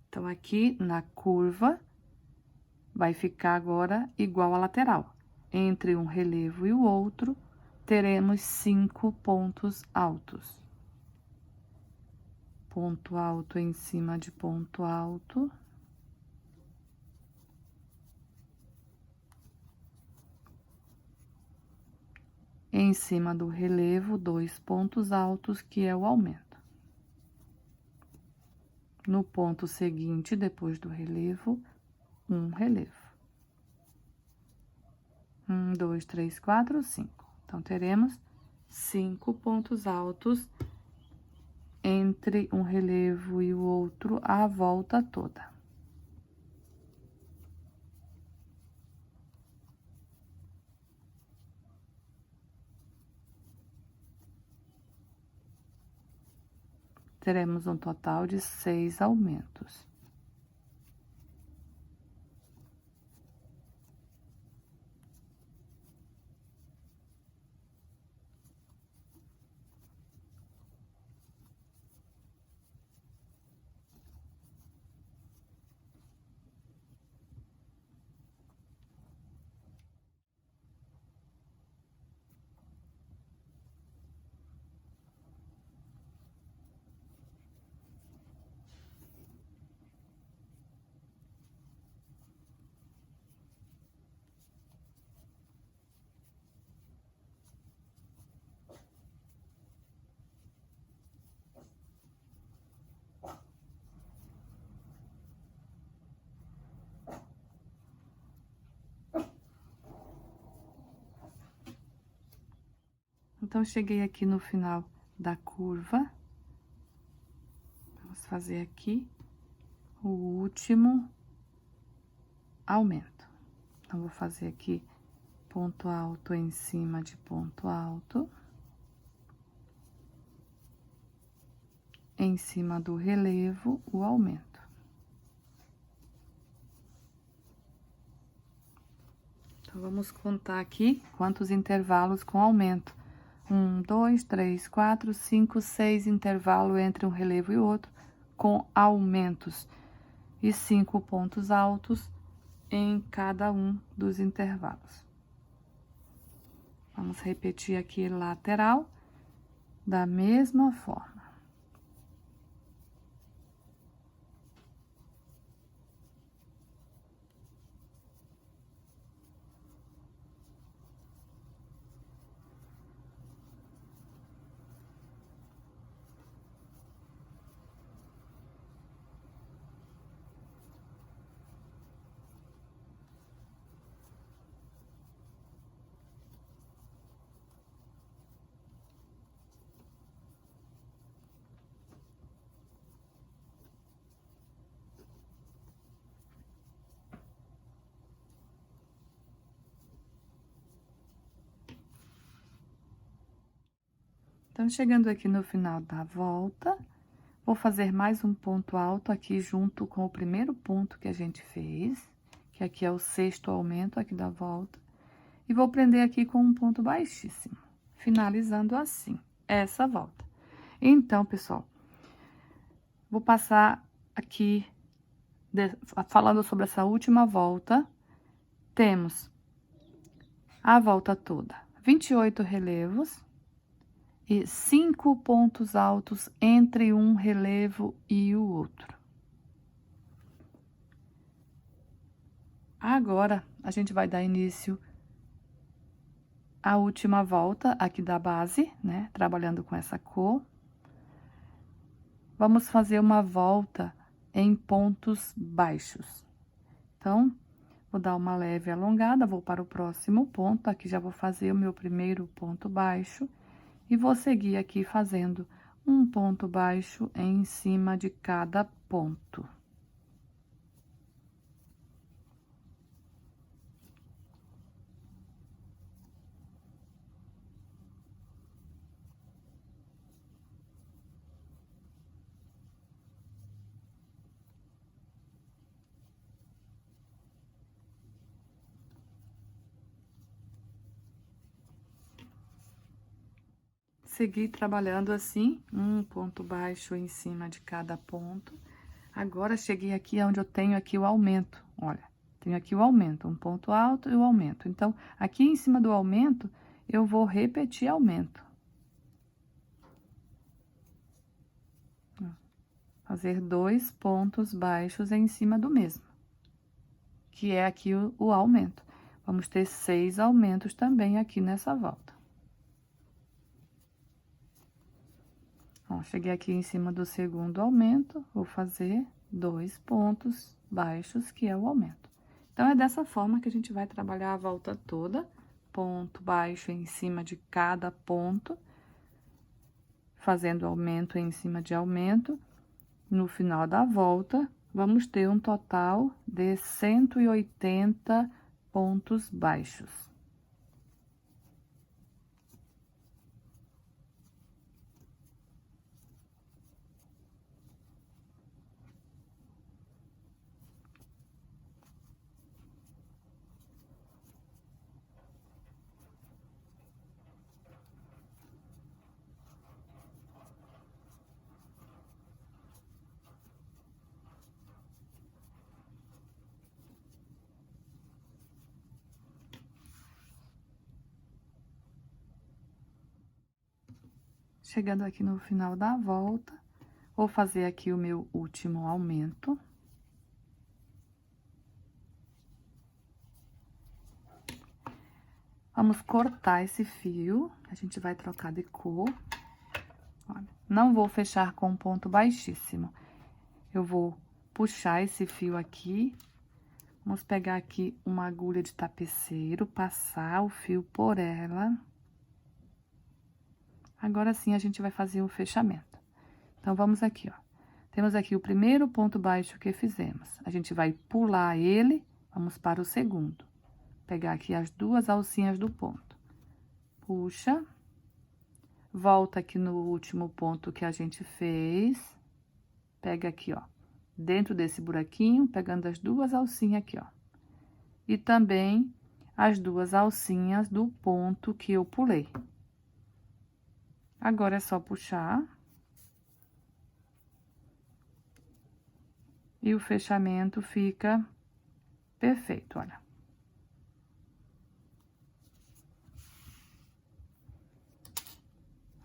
Então, aqui na curva, vai ficar agora igual a lateral. Entre um relevo e o outro, teremos 5 pontos altos. Ponto alto em cima de ponto alto. Em cima do relevo, 2 pontos altos, que é o aumento. No ponto seguinte, depois do relevo, um relevo. 1, 2, 3, 4, 5. Então, teremos 5 pontos altos entre um relevo e o outro a volta toda. Teremos um total de 6 aumentos. Então, cheguei aqui no final da curva. Vamos fazer aqui o último aumento. Então, vou fazer aqui ponto alto em cima de ponto alto. Em cima do relevo, o aumento. Então, vamos contar aqui quantos intervalos com aumento. 1, 2, 3, 4, 5, 6 intervalo entre um relevo e outro, com aumentos. E 5 pontos altos em cada um dos intervalos. Vamos repetir aqui lateral, da mesma forma. Então, chegando aqui no final da volta, vou fazer mais um ponto alto aqui junto com o primeiro ponto que a gente fez, que aqui é o 6º aumento aqui da volta, e vou prender aqui com um ponto baixíssimo, finalizando assim, essa volta. Então, pessoal, vou passar aqui, falando sobre essa última volta, temos a volta toda, 28 relevos, e 5 pontos altos entre um relevo e o outro. Agora, a gente vai dar início à última volta aqui da base, né? Trabalhando com essa cor. vamos fazer uma volta em pontos baixos. Então, vou dar uma leve alongada, vou para o próximo ponto, aqui já vou fazer o meu primeiro ponto baixo, e vou seguir aqui fazendo um ponto baixo em cima de cada ponto. Seguir trabalhando assim, um ponto baixo em cima de cada ponto. Agora, cheguei aqui onde eu tenho aqui o aumento, olha, tenho aqui o aumento, um ponto alto e o aumento. Então, aqui em cima do aumento, eu vou repetir aumento. Fazer 2 pontos baixos em cima do mesmo, que é aqui o aumento. Vamos ter 6 aumentos também aqui nessa volta. Ó, cheguei aqui em cima do segundo aumento, vou fazer 2 pontos baixos, que é o aumento. Então, é dessa forma que a gente vai trabalhar a volta toda, ponto baixo em cima de cada ponto, fazendo aumento em cima de aumento. No final da volta, vamos ter um total de 180 pontos baixos. Chegando aqui no final da volta, vou fazer aqui o meu último aumento. Vamos cortar esse fio, a gente vai trocar de cor. Olha, não vou fechar com um ponto baixíssimo. Eu vou puxar esse fio aqui. Vamos pegar aqui uma agulha de tapeceiro, passar o fio por ela. Agora sim, a gente vai fazer o fechamento. Então, vamos aqui, ó. Temos aqui o primeiro ponto baixo que fizemos. A gente vai pular ele, vamos para o segundo. Pegar aqui as 2 alcinhas do ponto. Puxa. Volta aqui no último ponto que a gente fez. Pega aqui, ó. Dentro desse buraquinho, pegando as 2 alcinhas aqui, ó. E também as 2 alcinhas do ponto que eu pulei. Agora, é só puxar. E o fechamento fica perfeito, olha.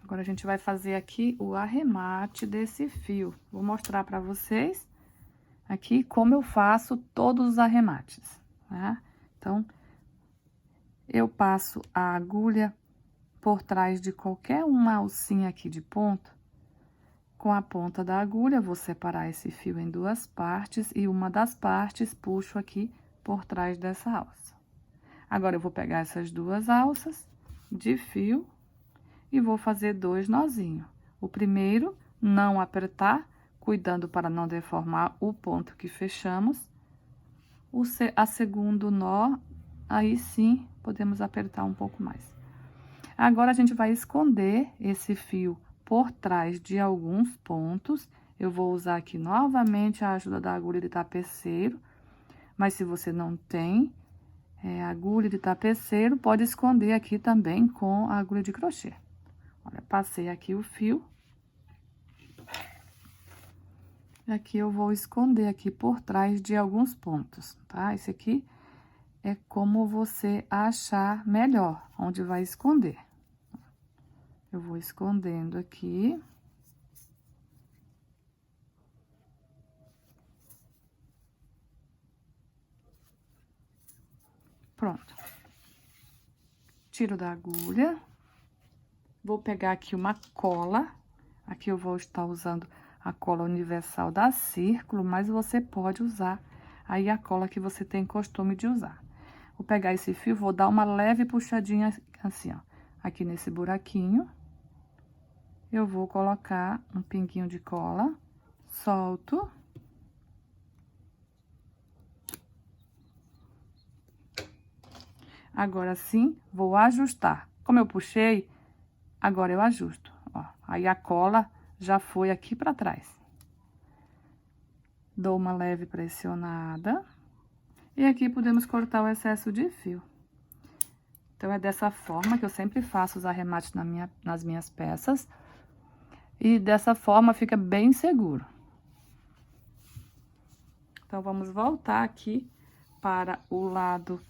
Agora, a gente vai fazer aqui o arremate desse fio. Vou mostrar pra vocês aqui como eu faço todos os arremates, tá? Então, eu passo a agulha por trás de qualquer uma alcinha aqui de ponto. Com a ponta da agulha, vou separar esse fio em 2 partes e uma das partes puxo aqui por trás dessa alça. Agora, eu vou pegar essas 2 alças de fio e vou fazer 2 nozinhos. O primeiro, não apertar, cuidando para não deformar o ponto que fechamos. A segundo nó, aí sim, podemos apertar um pouco mais. Agora, a gente vai esconder esse fio por trás de alguns pontos. Eu vou usar aqui novamente a ajuda da agulha de tapeceiro, mas se você não tem agulha de tapeceiro, pode esconder aqui também com a agulha de crochê. Olha, passei aqui o fio. E aqui eu vou esconder aqui por trás de alguns pontos, tá? Esse aqui é como você achar melhor onde vai esconder. Eu vou escondendo aqui. Pronto. Tiro da agulha. Vou pegar aqui uma cola. Aqui eu vou estar usando a cola universal da Círculo, mas você pode usar aí a cola que você tem costume de usar. Vou pegar esse fio, vou dar uma leve puxadinha assim, ó, aqui nesse buraquinho. Eu vou colocar um pinguinho de cola, solto. Agora sim, vou ajustar. Como eu puxei, agora eu ajusto, ó. Aí a cola já foi aqui pra trás. Dou uma leve pressionada. E aqui podemos cortar o excesso de fio. Então, é dessa forma que eu sempre faço os arremates nas minhas peças. E dessa forma fica bem seguro. Então, vamos voltar aqui para o lado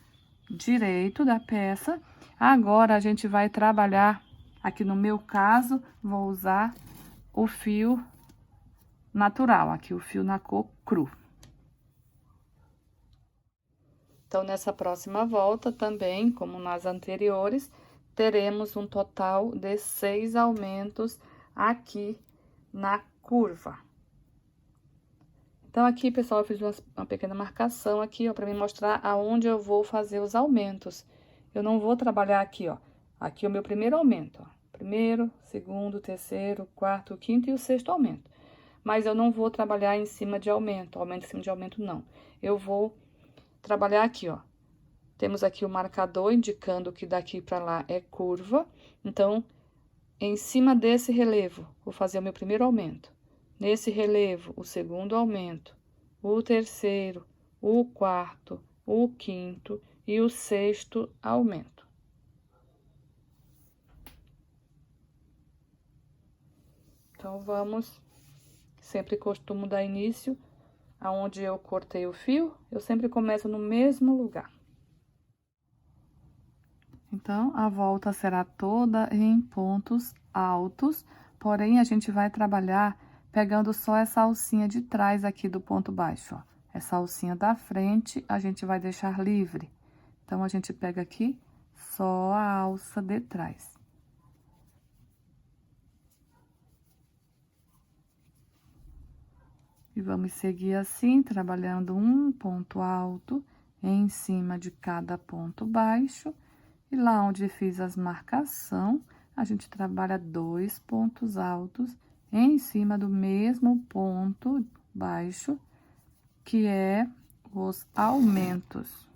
direito da peça. Agora, a gente vai trabalhar, aqui no meu caso, vou usar o fio natural, aqui o fio na cor cru. Então, nessa próxima volta também, como nas anteriores, teremos um total de 6 aumentos aqui na curva. Então, aqui, pessoal, eu fiz uma pequena marcação aqui, ó, para me mostrar aonde eu vou fazer os aumentos. Eu não vou trabalhar aqui, ó. Aqui é o meu primeiro aumento, ó. Primeiro, segundo, terceiro, quarto, quinto e o sexto aumento. Mas eu não vou trabalhar em cima de aumento em cima de aumento, não. Eu vou trabalhar aqui, ó. Temos aqui o marcador indicando que daqui para lá é curva. Então, em cima desse relevo, vou fazer o meu primeiro aumento. Nesse relevo, o segundo aumento, o terceiro, o quarto, o quinto e o sexto aumento. Então, vamos, sempre costumo dar início aonde eu cortei o fio, eu sempre começo no mesmo lugar. Então, a volta será toda em pontos altos, porém, a gente vai trabalhar pegando só essa alcinha de trás aqui do ponto baixo, ó. Essa alcinha da frente, a gente vai deixar livre. Então, a gente pega aqui só a alça de trás. E vamos seguir assim, trabalhando um ponto alto em cima de cada ponto baixo. E lá onde fiz as marcação, a gente trabalha 2 pontos altos em cima do mesmo ponto baixo, que é os aumentos.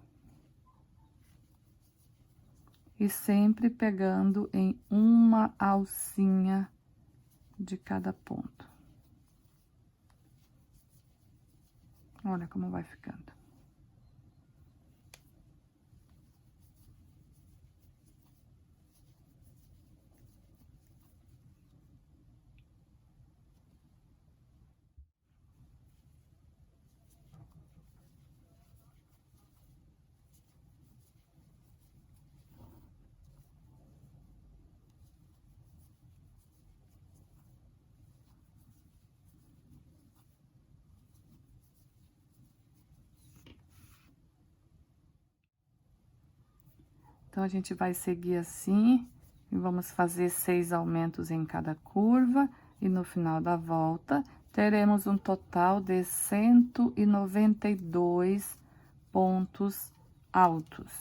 E sempre pegando em uma alcinha de cada ponto. Olha como vai ficando. Então, a gente vai seguir assim, e vamos fazer 6 aumentos em cada curva, e no final da volta, teremos um total de 192 pontos altos.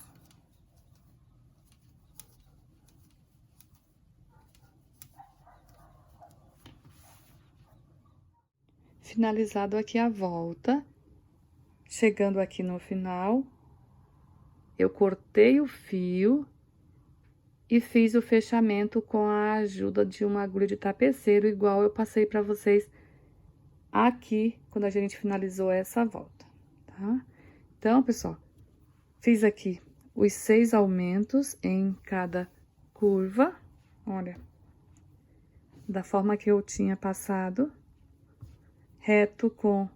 Finalizado aqui a volta, chegando aqui no final, eu cortei o fio e fiz o fechamento com a ajuda de uma agulha de tapeceiro, igual eu passei para vocês aqui, quando a gente finalizou essa volta, tá? Então, pessoal, fiz aqui os 6 aumentos em cada curva, olha, da forma que eu tinha passado, reto com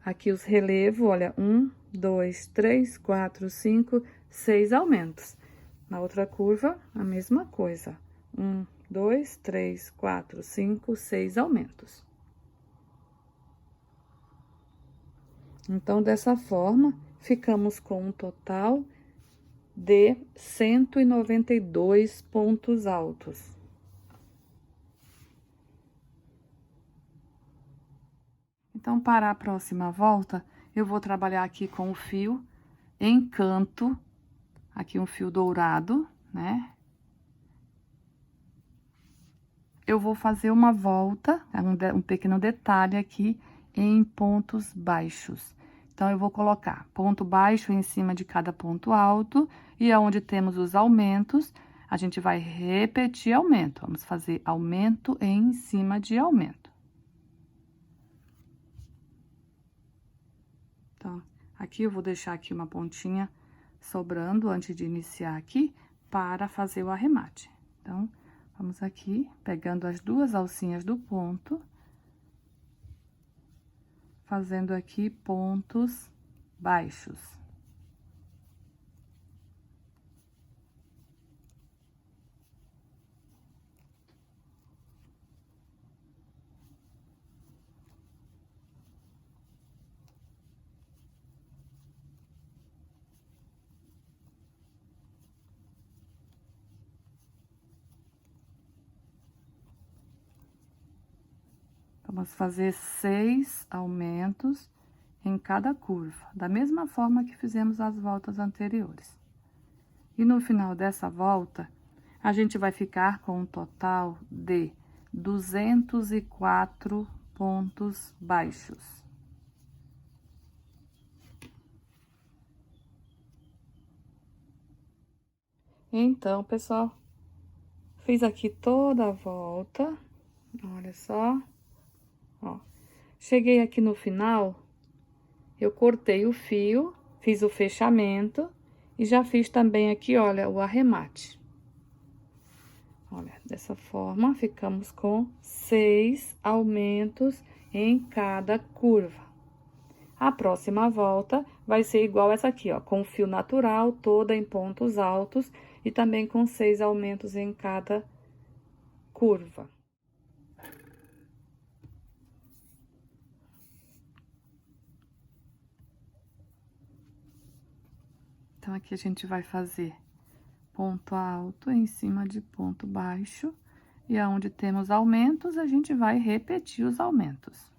aqui os relevos, olha, 1, 2, 3, 4, 5, 6 aumentos. Na outra curva, a mesma coisa. 1, 2, 3, 4, 5, 6 aumentos. Então, dessa forma, ficamos com um total de 192 pontos altos. Então, para a próxima volta, eu vou trabalhar aqui com o fio em canto, aqui um fio dourado, né? Eu vou fazer uma volta, um pequeno detalhe aqui em pontos baixos. Então, eu vou colocar ponto baixo em cima de cada ponto alto, e aonde temos os aumentos, a gente vai repetir aumento. Vamos fazer aumento em cima de aumento. Então, aqui eu vou deixar aqui uma pontinha sobrando antes de iniciar aqui, para fazer o arremate. Então, vamos aqui, pegando as duas alcinhas do ponto, fazendo aqui pontos baixos. Vamos fazer 6 aumentos em cada curva, da mesma forma que fizemos as voltas anteriores. E no final dessa volta, a gente vai ficar com um total de 204 pontos baixos. Então, pessoal, fiz aqui toda a volta, olha só. Ó, cheguei aqui no final, eu cortei o fio, fiz o fechamento e já fiz também aqui, olha, o arremate. Olha, dessa forma, ficamos com 6 aumentos em cada curva. A próxima volta vai ser igual essa aqui, ó, com fio natural, toda em pontos altos e também com 6 aumentos em cada curva. Então, aqui a gente vai fazer ponto alto em cima de ponto baixo, e aonde temos aumentos, a gente vai repetir os aumentos.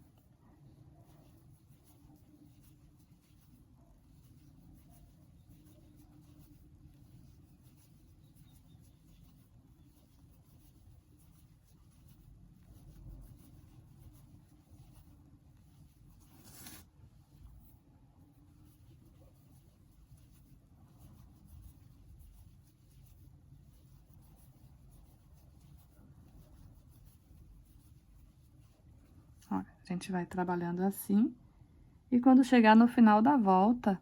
Olha, a gente vai trabalhando assim, e quando chegar no final da volta,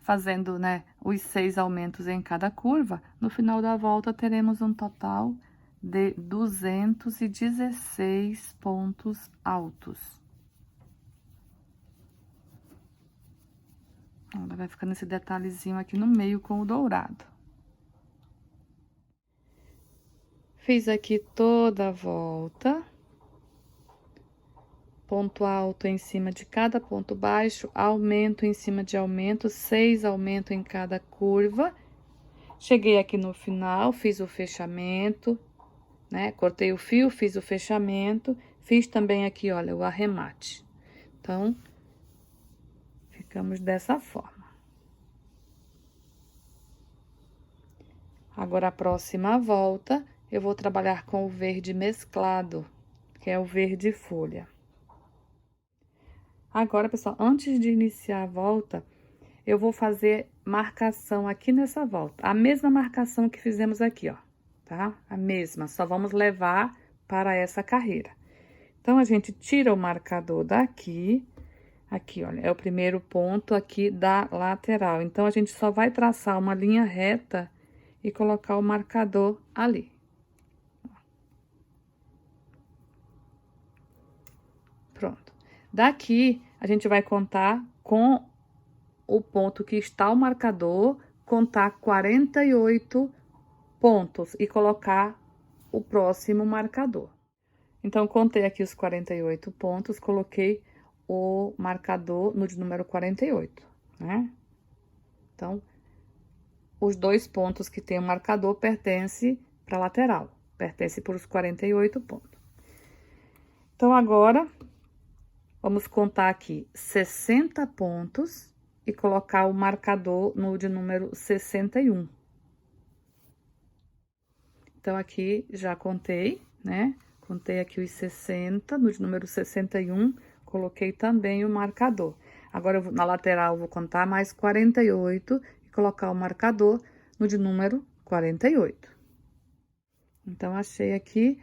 fazendo, né, os 6 aumentos em cada curva, no final da volta teremos um total de 216 pontos altos. Olha, vai ficando esse detalhezinho aqui no meio com o dourado. Fiz aqui toda a volta. Ponto alto em cima de cada ponto baixo, aumento em cima de aumento, 6 aumentos em cada curva. Cheguei aqui no final, fiz o fechamento, né? Cortei o fio, fiz o fechamento, fiz também aqui, olha, o arremate. Então, ficamos dessa forma. Agora, a próxima volta, eu vou trabalhar com o verde mesclado, que é o verde folha. Agora, pessoal, antes de iniciar a volta, eu vou fazer marcação aqui nessa volta. A mesma marcação que fizemos aqui, ó, tá? A mesma, só vamos levar para essa carreira. Então, a gente tira o marcador daqui, aqui, olha, é o primeiro ponto aqui da lateral. Então, a gente só vai traçar uma linha reta e colocar o marcador ali. Pronto. Daqui, a gente vai contar com o ponto que está o marcador, contar 48 pontos e colocar o próximo marcador. Então, contei aqui os 48 pontos, coloquei o marcador no de número 48, né? Então, os 2 pontos que tem o marcador pertencem para a lateral, pertence por os 48 pontos. Então, agora, Vamos contar aqui 60 pontos e colocar o marcador no de número 61. Então, aqui já contei, né? Contei aqui os 60, no de número 61, coloquei também o marcador. Agora, na lateral, eu vou contar mais 48 e colocar o marcador no de número 48. Então, achei aqui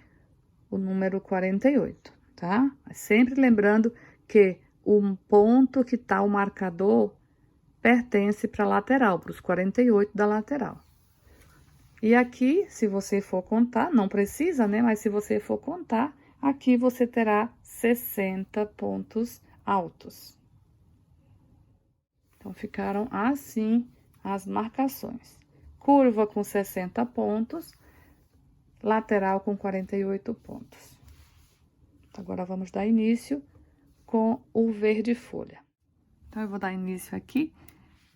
o número 48, tá? Mas sempre lembrando que o ponto que tá o marcador pertence para a lateral, para os 48 da lateral. E aqui, se você for contar, não precisa, né? Mas se você for contar, aqui você terá 60 pontos altos. Então, ficaram assim as marcações. Curva com 60 pontos, lateral com 48 pontos. Agora, vamos dar início com o verde folha. Então, eu vou dar início aqui,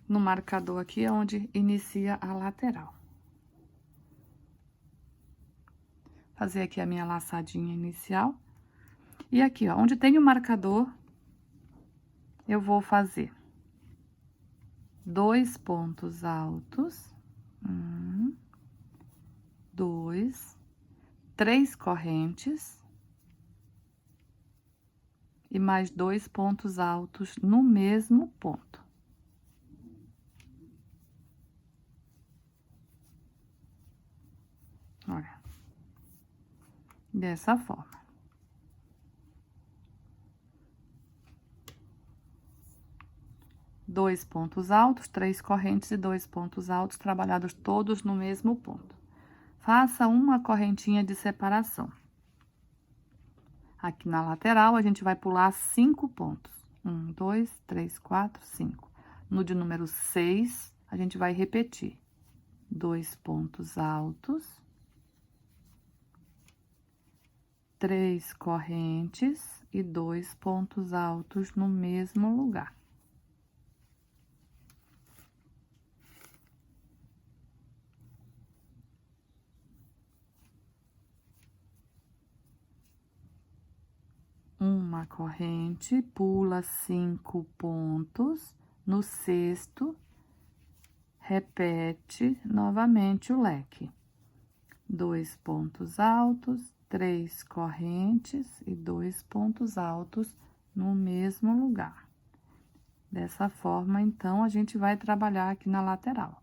no marcador aqui, onde inicia a lateral. Fazer aqui a minha laçadinha inicial. E aqui, ó, onde tem o marcador, eu vou fazer 2 pontos altos, 1, 2, 3 correntes e mais 2 pontos altos no mesmo ponto. Olha, dessa forma. Dois pontos altos, 3 correntes e 2 pontos altos trabalhados todos no mesmo ponto. Faça uma correntinha de separação. Aqui na lateral, a gente vai pular 5 pontos. 1, 2, 3, 4, 5. No de número 6, a gente vai repetir. 2 pontos altos. 3 correntes e 2 pontos altos no mesmo lugar. Uma corrente, pula 5 pontos, no sexto, repete novamente o leque. 2 pontos altos, 3 correntes e 2 pontos altos no mesmo lugar. Dessa forma, então, a gente vai trabalhar aqui na lateral.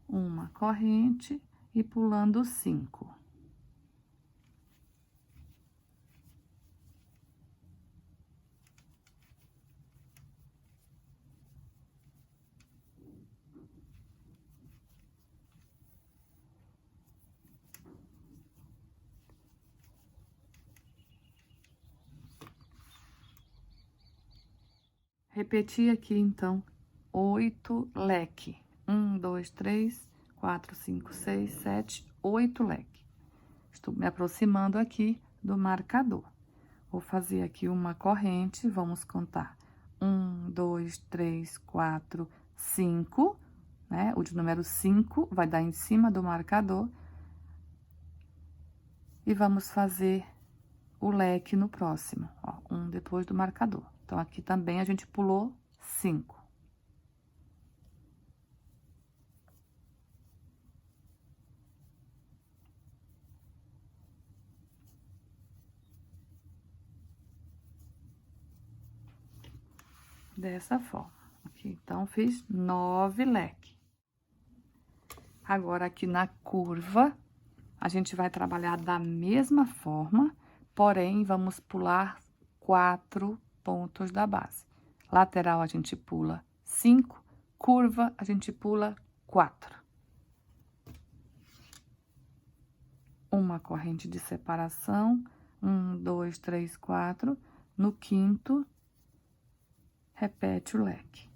Uma corrente e pulando 5. Repetir aqui, então, 8 leque. 1, 2, 3, 4, 5, 6, 7, 8 leque. Estou me aproximando aqui do marcador. Vou fazer aqui uma corrente, vamos contar. 1, 2, 3, 4, 5, né? O de número 5 vai dar em cima do marcador. E vamos fazer o leque no próximo, ó, um depois do marcador. Então, aqui também a gente pulou 5. Dessa forma. Aqui, então, fiz 9 leques. Agora, aqui na curva, a gente vai trabalhar da mesma forma, porém, vamos pular 4 pontos da base. Lateral, a gente pula 5, curva, a gente pula 4. Uma corrente de separação, 1, 2, 3, 4. No quinto, repete o leque.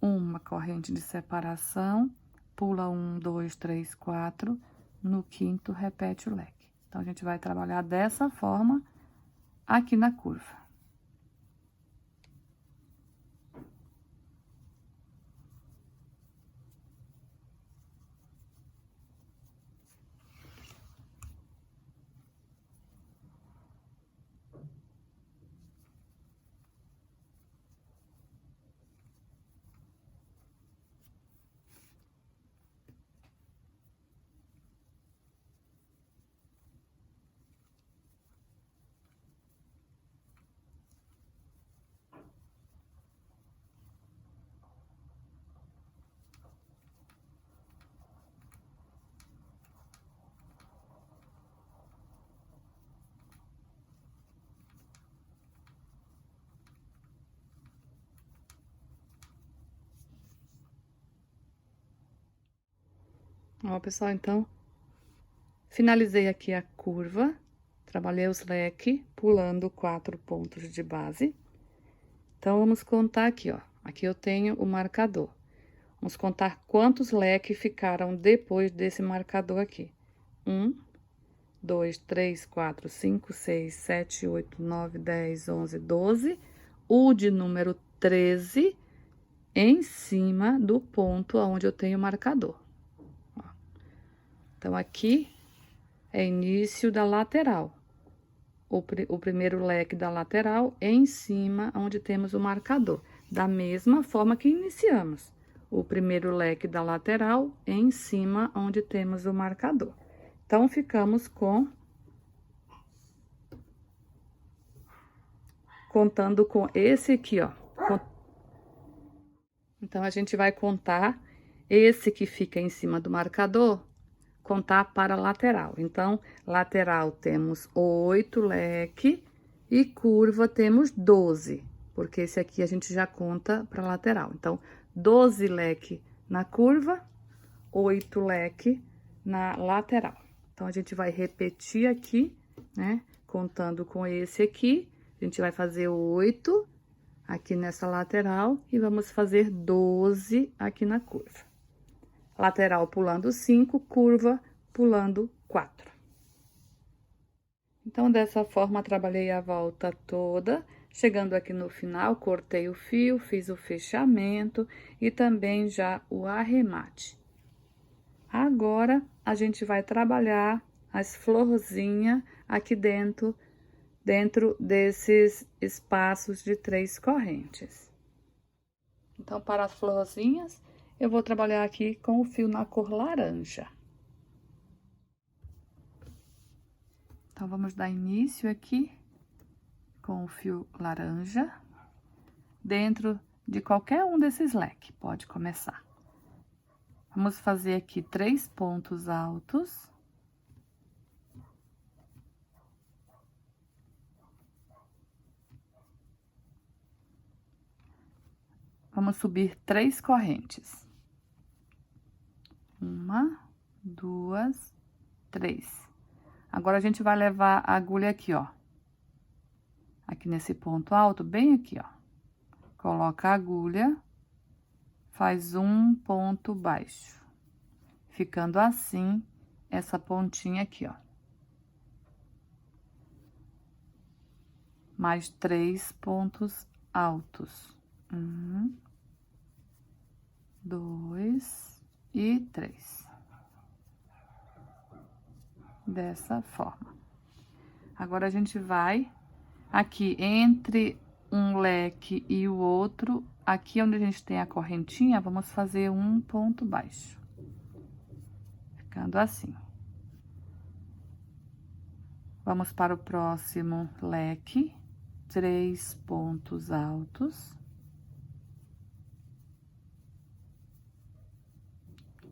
Uma corrente de separação, pula 1, 2, 3, 4. No quinto, repete o leque. Então, a gente vai trabalhar dessa forma aqui na curva. Ó, pessoal, então, finalizei aqui a curva, trabalhei os leques, pulando 4 pontos de base. Então, vamos contar aqui, ó. Aqui eu tenho o marcador. Vamos contar quantos leques ficaram depois desse marcador aqui. 1, 2, 3, 4, 5, 6, 7, 8, 9, 10, 11, 12. O de número 13 em cima do ponto onde eu tenho o marcador. Ó. Então, aqui é início da lateral. O primeiro leque da lateral em cima onde temos o marcador. Da mesma forma que iniciamos. O primeiro leque da lateral em cima onde temos o marcador. Então, ficamos contando com esse aqui, ó. Então, a gente vai contar esse que fica em cima do marcador, contar para a lateral. Então, lateral temos 8 leque e curva temos 12, porque esse aqui a gente já conta para lateral. Então, 12 leque na curva, 8 leque na lateral. Então, a gente vai repetir aqui, né? Contando com esse aqui, a gente vai fazer 8 aqui nessa lateral e vamos fazer 12 aqui na curva. Lateral pulando 5, curva pulando 4. Então, dessa forma, trabalhei a volta toda. Chegando aqui no final, cortei o fio, fiz o fechamento e também já o arremate. Agora, a gente vai trabalhar as florzinhas aqui dentro desses espaços de 3 correntes. Então, para as florzinhas, eu vou trabalhar aqui com o fio na cor laranja. Então, vamos dar início aqui com o fio laranja, dentro de qualquer um desses leques, pode começar. Vamos fazer aqui 3 pontos altos. Vamos subir 3 correntes. 1, 2, 3. Agora, a gente vai levar a agulha aqui, ó. Aqui nesse ponto alto, bem aqui, ó. Coloca a agulha, faz um ponto baixo. Ficando assim, essa pontinha aqui, ó. Mais 3 pontos altos. 1, 2 e 3. Dessa forma. Agora, a gente vai aqui entre um leque e o outro, aqui onde a gente tem a correntinha, vamos fazer um ponto baixo. Ficando assim. Vamos para o próximo leque, 3 pontos altos.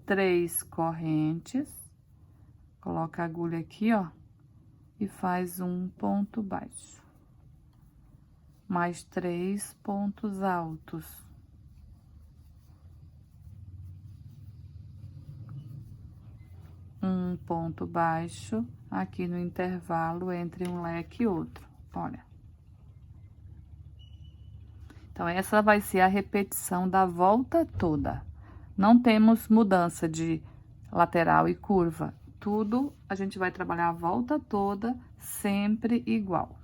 3 correntes. Coloca a agulha aqui, ó, e faz um ponto baixo. Mais 3 pontos altos. Um ponto baixo aqui no intervalo entre um leque e outro, olha. Então, essa vai ser a repetição da volta toda. Não temos mudança de lateral e curva. Tudo a gente vai trabalhar a volta toda, sempre igual.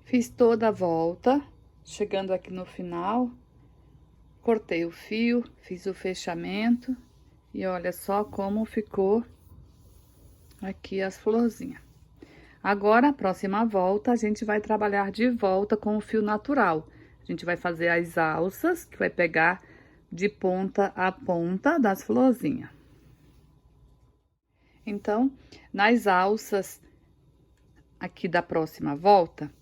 Fiz toda a volta, chegando aqui no final, cortei o fio, fiz o fechamento e olha só como ficou aqui as florzinhas. Agora, a próxima volta, a gente vai trabalhar de volta com o fio natural. A gente vai fazer as alças, que vai pegar de ponta a ponta das florzinhas. Então, nas alças aqui da próxima volta,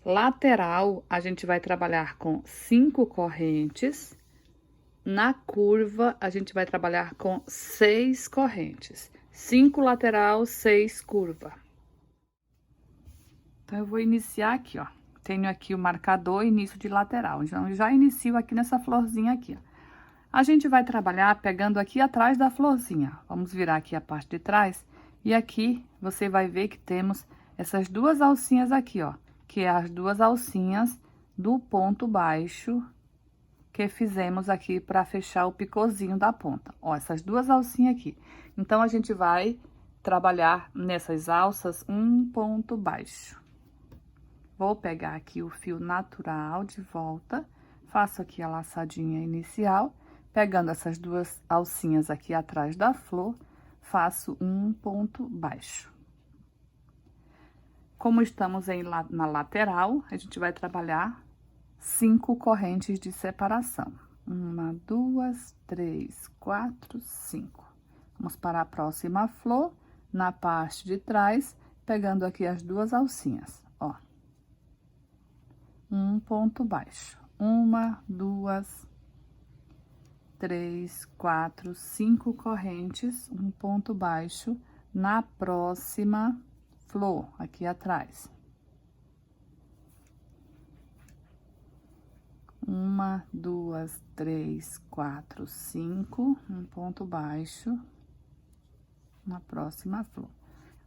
lateral, a gente vai trabalhar com 5 correntes. Na curva, a gente vai trabalhar com 6 correntes. 5 lateral, 6 curva. Então, eu vou iniciar aqui, ó. Tenho aqui o marcador início de lateral. Então, já inicio aqui nessa florzinha aqui, ó. A gente vai trabalhar pegando aqui atrás da florzinha. Vamos virar aqui a parte de trás. E aqui, você vai ver que temos essas duas alcinhas aqui, ó. Que é as duas alcinhas do ponto baixo que fizemos aqui para fechar o picôzinho da ponta. Ó, essas duas alcinhas aqui. Então, a gente vai trabalhar nessas alças um ponto baixo. Vou pegar aqui o fio natural de volta, faço aqui a laçadinha inicial, pegando essas duas alcinhas aqui atrás da flor, faço um ponto baixo. Como estamos aí na lateral, a gente vai trabalhar 5 correntes de separação. 1, 2, 3, 4, 5. Vamos para a próxima flor, na parte de trás, pegando aqui as duas alcinhas, ó. Um ponto baixo. 1, 2, 3, 4, 5 correntes, um ponto baixo na próxima flor, aqui atrás. 1, 2, 3, 4, 5, um ponto baixo na próxima flor.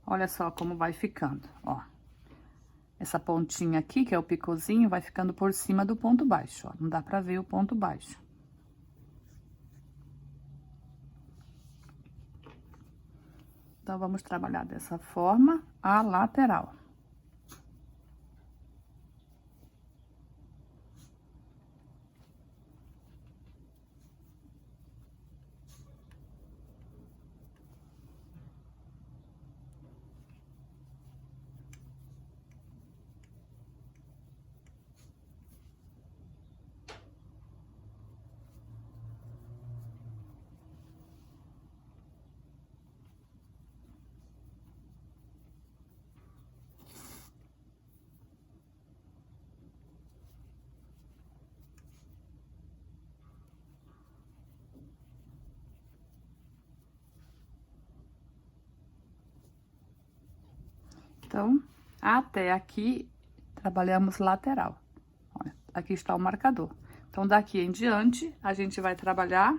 Olha só como vai ficando, ó. Essa pontinha aqui, que é o picôzinho, vai ficando por cima do ponto baixo, ó. Não dá pra ver o ponto baixo. Então, vamos trabalhar dessa forma a lateral. Então, até aqui, trabalhamos lateral. Olha, aqui está o marcador. Então, daqui em diante, a gente vai trabalhar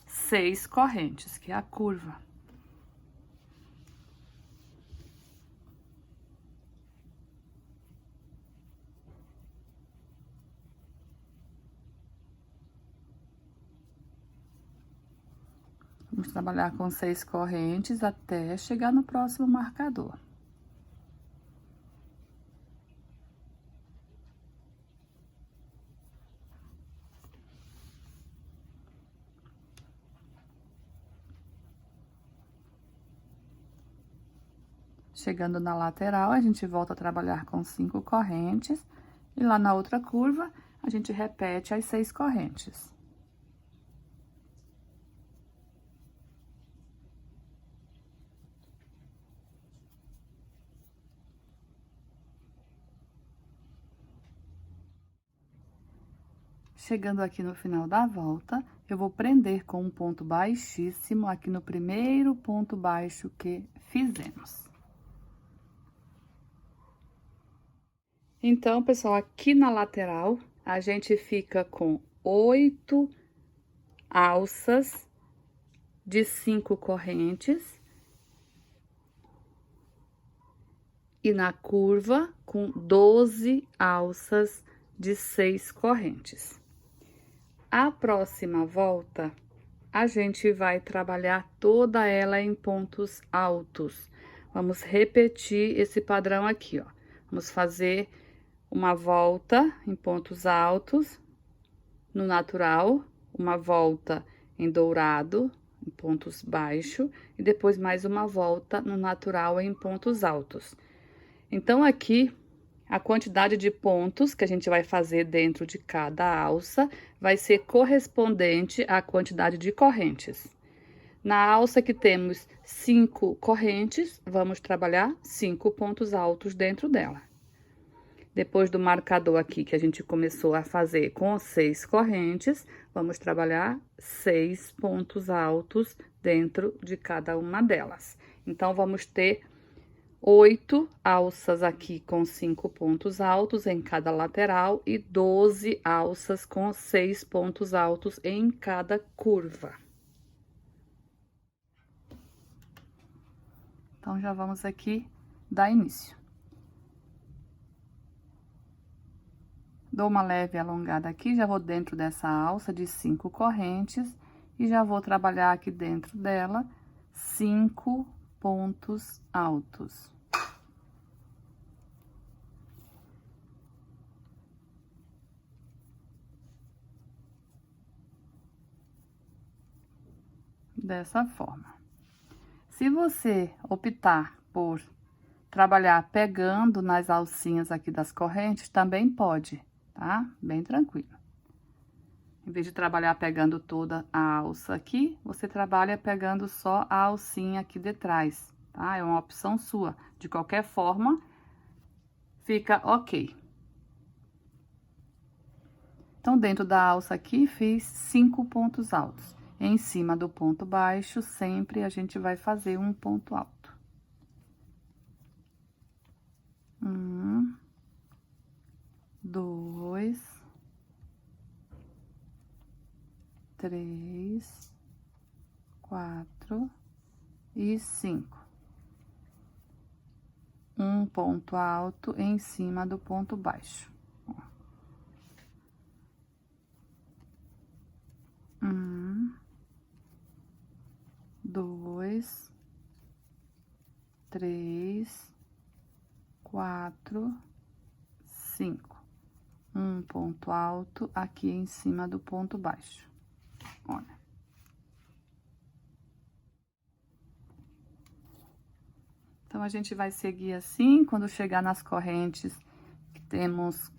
6 correntes, que é a curva. Vamos trabalhar com 6 correntes até chegar no próximo marcador. Chegando na lateral, a gente volta a trabalhar com 5 correntes. E lá na outra curva, a gente repete as 6 correntes. Chegando aqui no final da volta, eu vou prender com um ponto baixíssimo aqui no primeiro ponto baixo que fizemos. Então, pessoal, aqui na lateral, a gente fica com 8 alças de 5 correntes. E na curva, com 12 alças de 6 correntes. A próxima volta, a gente vai trabalhar toda ela em pontos altos. Vamos repetir esse padrão aqui, ó. Vamos fazer uma volta em pontos altos no natural, uma volta em dourado, em pontos baixos, e depois mais uma volta no natural em pontos altos. Então, aqui, a quantidade de pontos que a gente vai fazer dentro de cada alça vai ser correspondente à quantidade de correntes. Na alça que temos 5 correntes, vamos trabalhar 5 pontos altos dentro dela. Depois do marcador aqui que a gente começou a fazer com 6 correntes, vamos trabalhar 6 pontos altos dentro de cada uma delas. Então, vamos ter 8 alças aqui com 5 pontos altos em cada lateral e 12 alças com 6 pontos altos em cada curva. Então, já vamos aqui dar início. Dou uma leve alongada aqui, já vou dentro dessa alça de 5 correntes e já vou trabalhar aqui dentro dela 5 pontos altos. Dessa forma. Se você optar por trabalhar pegando nas alcinhas aqui das correntes, também pode, tá? Bem tranquilo. Em vez de trabalhar pegando toda a alça aqui, você trabalha pegando só a alcinha aqui de trás, tá? É uma opção sua. De qualquer forma, fica ok. Então, dentro da alça aqui, fiz 5 pontos altos. Em cima do ponto baixo, sempre a gente vai fazer um ponto alto. 1, 2, 3, 4 e 5. Um ponto alto em cima do ponto baixo. 1, 2, 3, 4, 5. Um ponto alto aqui em cima do ponto baixo. Olha. Então, a gente vai seguir assim, quando chegar nas correntes, que temos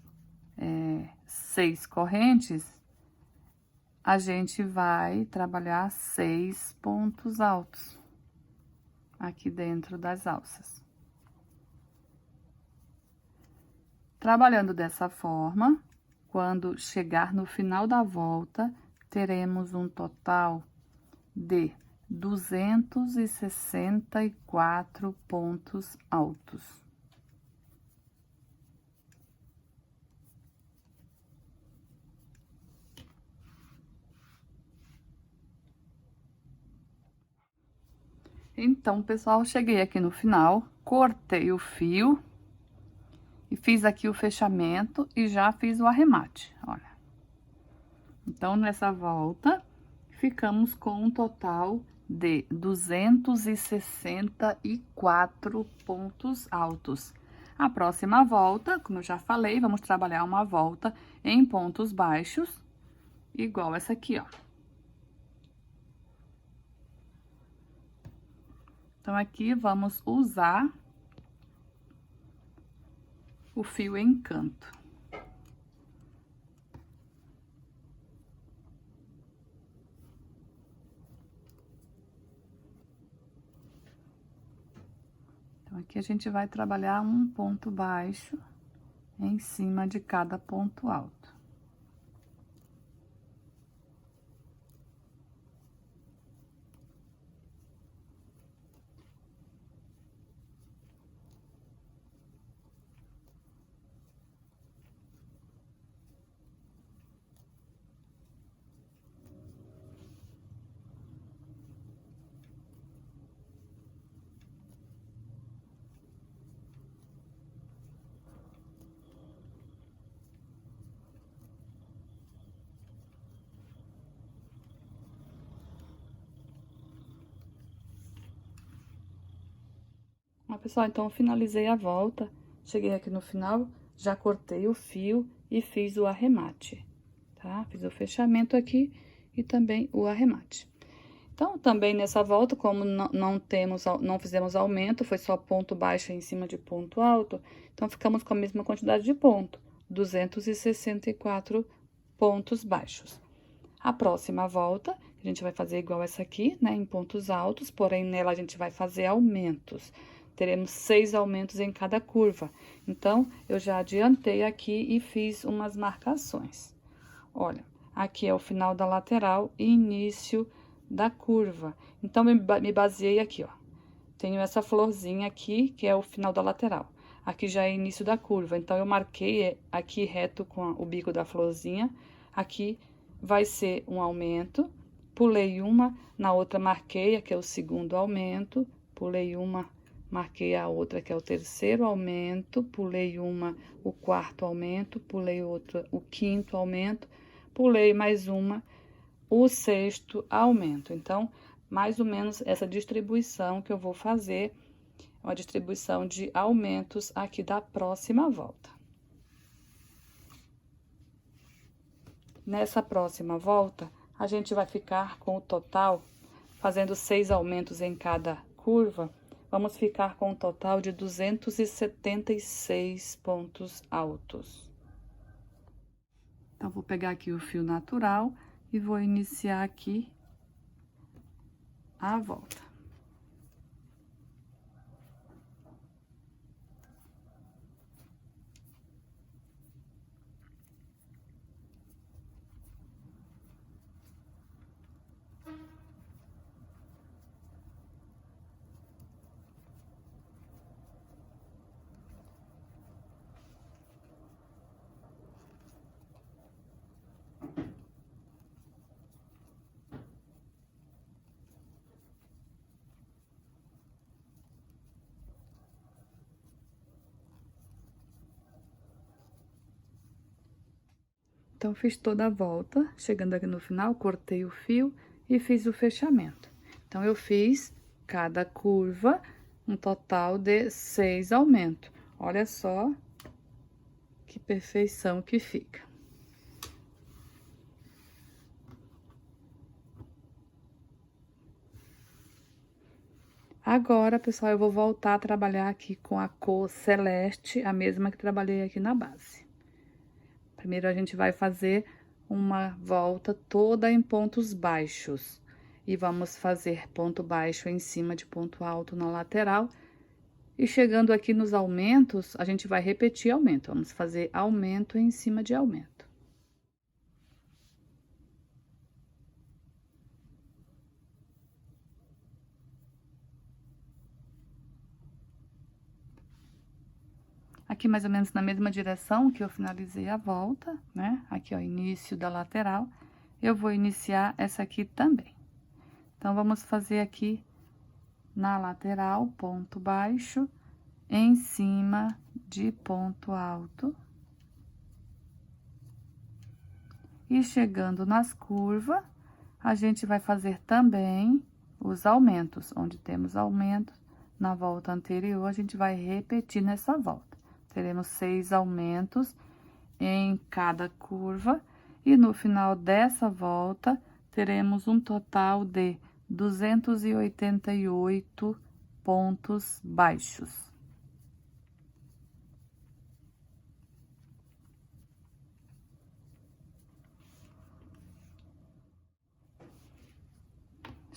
6 correntes, a gente vai trabalhar 6 pontos altos aqui dentro das alças. Trabalhando dessa forma, quando chegar no final da volta, teremos um total de 264 pontos altos. Então, pessoal, cheguei aqui no final, cortei o fio e fiz aqui o fechamento e já fiz o arremate, olha. Então, nessa volta, ficamos com um total de 264 pontos altos. A próxima volta, como eu já falei, vamos trabalhar uma volta em pontos baixos, igual essa aqui, ó. Então, aqui vamos usar o fio Encanto. Então, aqui a gente vai trabalhar um ponto baixo em cima de cada ponto alto. Ó, pessoal, então eu finalizei a volta, cheguei aqui no final, já cortei o fio e fiz o arremate, tá? Fiz o fechamento aqui e também o arremate. Então, também nessa volta, como não fizemos aumento, foi só ponto baixo em cima de ponto alto, então ficamos com a mesma quantidade de ponto, 264 pontos baixos. A próxima volta, a gente vai fazer igual essa aqui, né, em pontos altos, porém nela a gente vai fazer aumentos. Teremos 6 aumentos em cada curva. Então, eu já adiantei aqui e fiz umas marcações. Olha, aqui é o final da lateral e início da curva. Então, me baseei aqui, ó. Tenho essa florzinha aqui, que é o final da lateral. Aqui já é início da curva, então, eu marquei aqui reto com o bico da florzinha. Aqui vai ser um aumento, pulei uma, na outra marquei, que é o segundo aumento, pulei uma, marquei a outra, que é o terceiro aumento, pulei uma, o quarto aumento, pulei outra, o quinto aumento, pulei mais uma, o sexto aumento. Então, mais ou menos essa distribuição que eu vou fazer, uma distribuição de aumentos aqui da próxima volta. Nessa próxima volta, a gente vai ficar com o total, fazendo 6 aumentos em cada curva, vamos ficar com um total de 276 pontos altos. Então, vou pegar aqui o fio natural e vou iniciar aqui a volta. Então, fiz toda a volta, chegando aqui no final, cortei o fio e fiz o fechamento. Então, eu fiz cada curva um total de 6 aumentos. Olha só que perfeição que fica. Agora, pessoal, eu vou voltar a trabalhar aqui com a cor celeste, a mesma que trabalhei aqui na base. Primeiro, a gente vai fazer uma volta toda em pontos baixos. E vamos fazer ponto baixo em cima de ponto alto na lateral. E chegando aqui nos aumentos, a gente vai repetir aumento. Vamos fazer aumento em cima de aumento. Aqui, mais ou menos na mesma direção que eu finalizei a volta, né? Aqui, ó, início da lateral. Eu vou iniciar essa aqui também. Então, vamos fazer aqui na lateral, ponto baixo, em cima de ponto alto. E chegando nas curvas, a gente vai fazer também os aumentos. Onde temos aumentos, na volta anterior, a gente vai repetir nessa volta. Teremos 6 aumentos em cada curva. E no final dessa volta, teremos um total de 288 pontos baixos.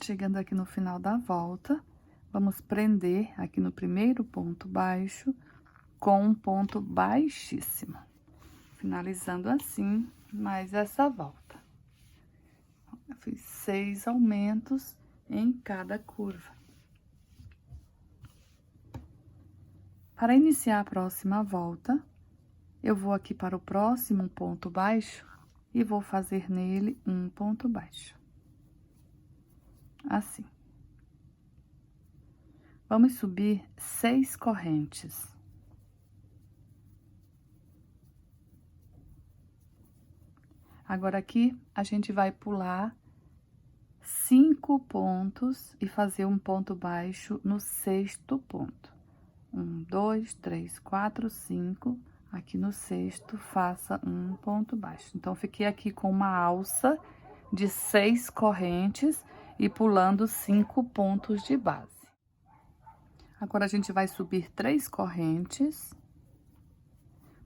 Chegando aqui no final da volta, vamos prender aqui no primeiro ponto baixo com um ponto baixíssimo. Finalizando assim, mais essa volta. Eu fiz 6 aumentos em cada curva. Para iniciar a próxima volta, eu vou aqui para o próximo ponto baixo e vou fazer nele um ponto baixo. Assim. Vamos subir 6 correntes. Agora, aqui, a gente vai pular 5 pontos e fazer um ponto baixo no 6º ponto. 1, 2, 3, 4, 5. Aqui no sexto, faça um ponto baixo. Então, fiquei aqui com uma alça de 6 correntes e pulando 5 pontos de base. Agora, a gente vai subir 3 correntes,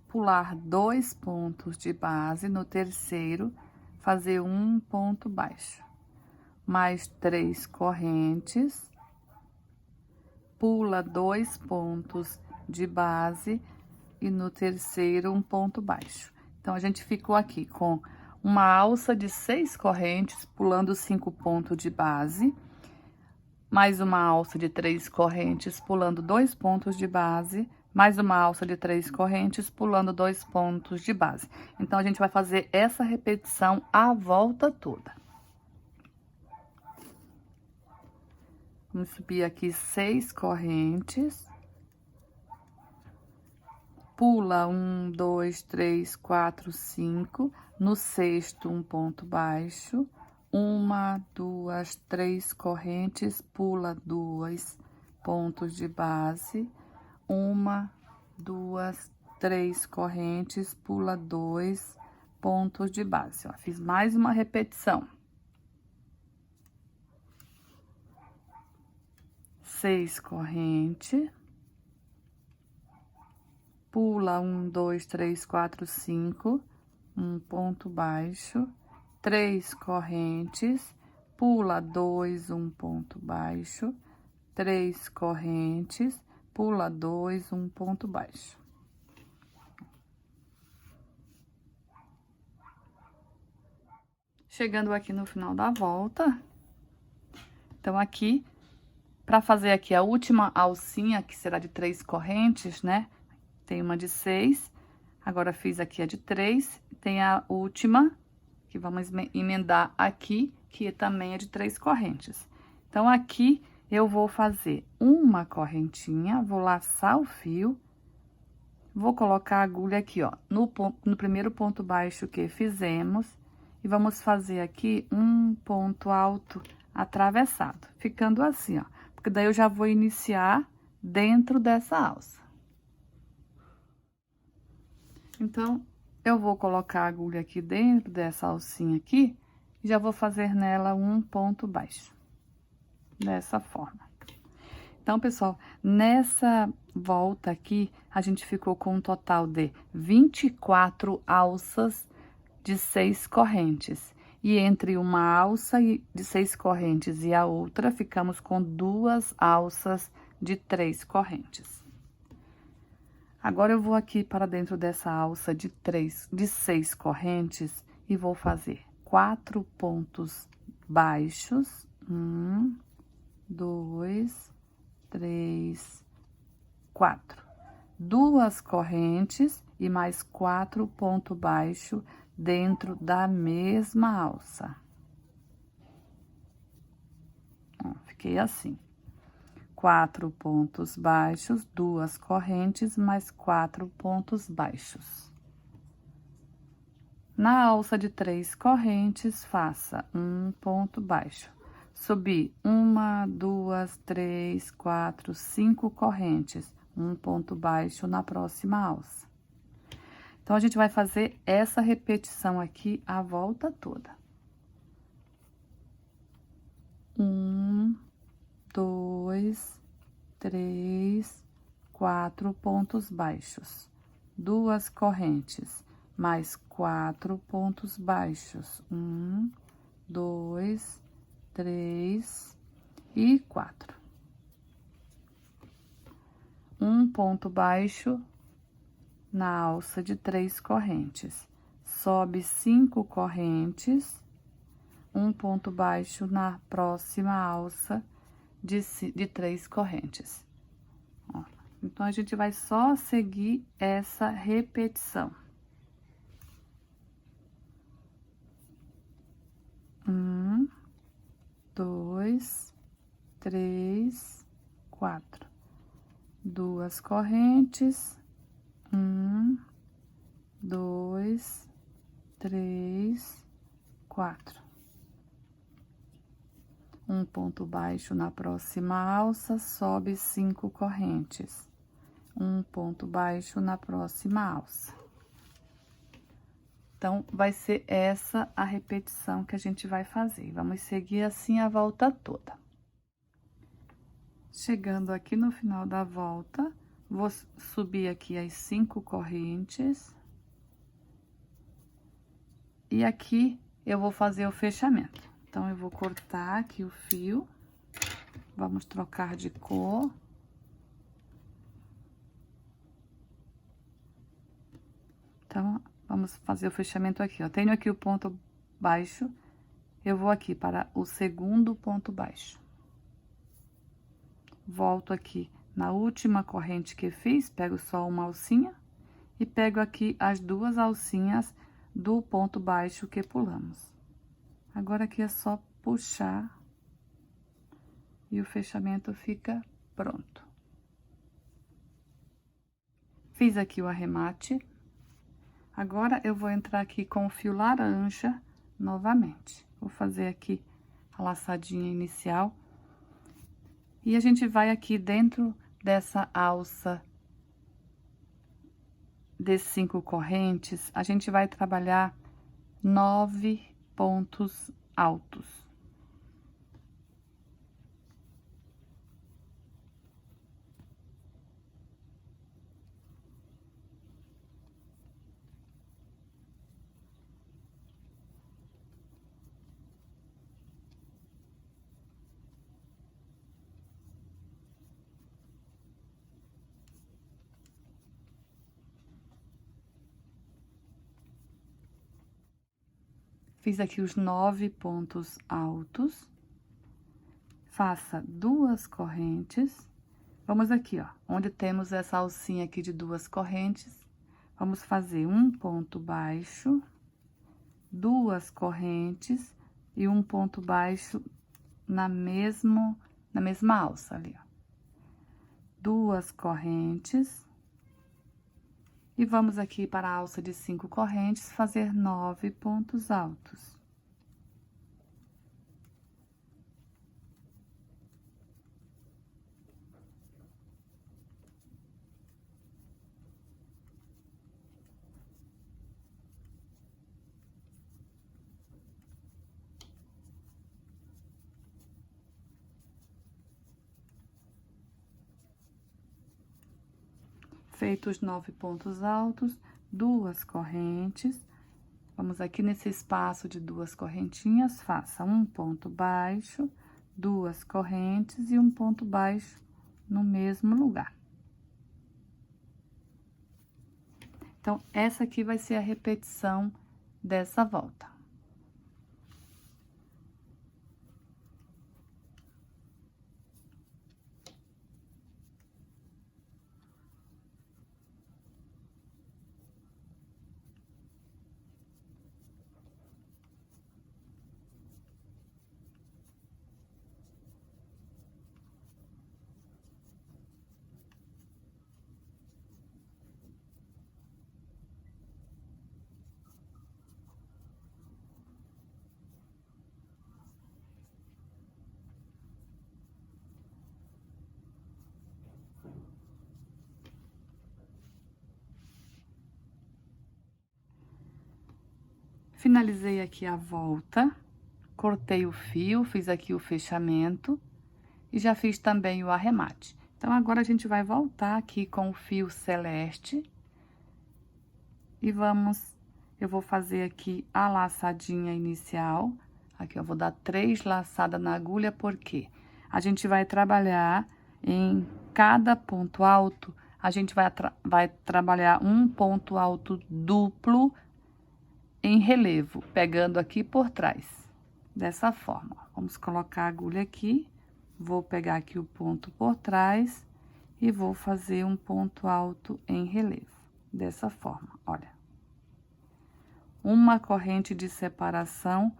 pular 2 pontos de base, no terceiro, fazer um ponto baixo. Mais 3 correntes, pula 2 pontos de base e no terceiro um ponto baixo. Então, a gente ficou aqui com uma alça de 6 correntes, pulando 5 pontos de base, mais uma alça de 3 correntes, pulando 2 pontos de base, mais uma alça de 3 correntes, pulando 2 pontos de base. Então, a gente vai fazer essa repetição a volta toda. Vamos subir aqui 6 correntes. Pula 1, 2, 3, 4, 5. No sexto, um ponto baixo. 1, 2, 3 correntes, pula 2 pontos de base. 1, 2, 3 correntes, pula 2 pontos de base. Ó, fiz mais uma repetição. 6 correntes. Pula 1, 2, 3, 4, 5, um ponto baixo, 3 correntes, pula 2, um ponto baixo, 3 correntes, pula 2, um ponto baixo. Chegando aqui no final da volta, então aqui, para fazer aqui a última alcinha, que será de 3 correntes, né? Tem uma de 6, agora fiz aqui a de 3, tem a última, que vamos emendar aqui, que também é de 3 correntes. Então, aqui eu vou fazer uma correntinha, vou laçar o fio, vou colocar a agulha aqui, ó, no primeiro ponto baixo que fizemos, e vamos fazer aqui um ponto alto atravessado, ficando assim, ó, porque daí eu já vou iniciar dentro dessa alça. Então, eu vou colocar a agulha aqui dentro dessa alcinha aqui, e já vou fazer nela um ponto baixo, dessa forma. Então, pessoal, nessa volta aqui, a gente ficou com um total de 24 alças de 6 correntes. E entre uma alça de 6 correntes e a outra, ficamos com 2 alças de 3 correntes. Agora, eu vou aqui para dentro dessa alça de 6 correntes e vou fazer 4 pontos baixos. 1, 2, 3, 4. 2 correntes e mais 4 pontos baixos dentro da mesma alça. Ó, fiquei assim. 4 pontos baixos, 2 correntes, mais 4 pontos baixos. Na alça de 3 correntes, faça um ponto baixo. Subir 1, 2, 3, 4, 5 correntes, um ponto baixo na próxima alça. Então, a gente vai fazer essa repetição aqui a volta toda. 1, 2, 3, 4 pontos baixos, 2 correntes, mais 4 pontos baixos, 1, 2, 3 e 4. Um ponto baixo na alça de 3 correntes, sobe 5 correntes, um ponto baixo na próxima alça de 3 correntes. Ó, então, a gente vai só seguir essa repetição. 1, 2, 3, 4. 2 correntes. 1, 2, 3, 4. Um ponto baixo na próxima alça, sobe 5 correntes. um ponto baixo na próxima alça. Então, vai ser essa a repetição que a gente vai fazer. Vamos seguir assim a volta toda. Chegando aqui no final da volta, vou subir aqui as 5 correntes. E aqui eu vou fazer o fechamento. Então, eu vou cortar aqui o fio. Vamos trocar de cor. Então, vamos fazer o fechamento aqui, ó. Tenho aqui o ponto baixo, eu vou aqui para o segundo ponto baixo. Volto aqui na última corrente que fiz, pego só uma alcinha e pego aqui as 2 alcinhas do ponto baixo que pulamos. Agora aqui é só puxar e o fechamento fica pronto. Fiz aqui o arremate. Agora, eu vou entrar aqui com o fio laranja novamente. Vou fazer aqui a laçadinha inicial. E a gente vai aqui dentro dessa alça de 5 correntes, a gente vai trabalhar 9 pontos altos. Fiz aqui os 9 pontos altos. Faça 2 correntes. Vamos aqui, ó, onde temos essa alcinha aqui de 2 correntes. Vamos fazer um ponto baixo, 2 correntes e um ponto baixo na mesma alça ali, ó. 2 correntes. E vamos aqui para a alça de 5 correntes, fazer 9 pontos altos. Feitos 9 pontos altos, 2 correntes. Vamos aqui nesse espaço de 2 correntinhas, faça um ponto baixo, 2 correntes e um ponto baixo no mesmo lugar. Então, essa aqui vai ser a repetição dessa volta. Finalizei aqui a volta, cortei o fio, fiz aqui o fechamento e já fiz também o arremate. Então, agora a gente vai voltar aqui com o fio celeste e eu vou fazer aqui a laçadinha inicial. Aqui eu vou dar 3 laçadas na agulha, porque a gente vai trabalhar em cada ponto alto, a gente vai trabalhar um ponto alto duplo em relevo, pegando aqui por trás, dessa forma. Vamos colocar a agulha aqui, vou pegar aqui o ponto por trás e vou fazer um ponto alto em relevo, dessa forma, olha. Uma corrente de separação,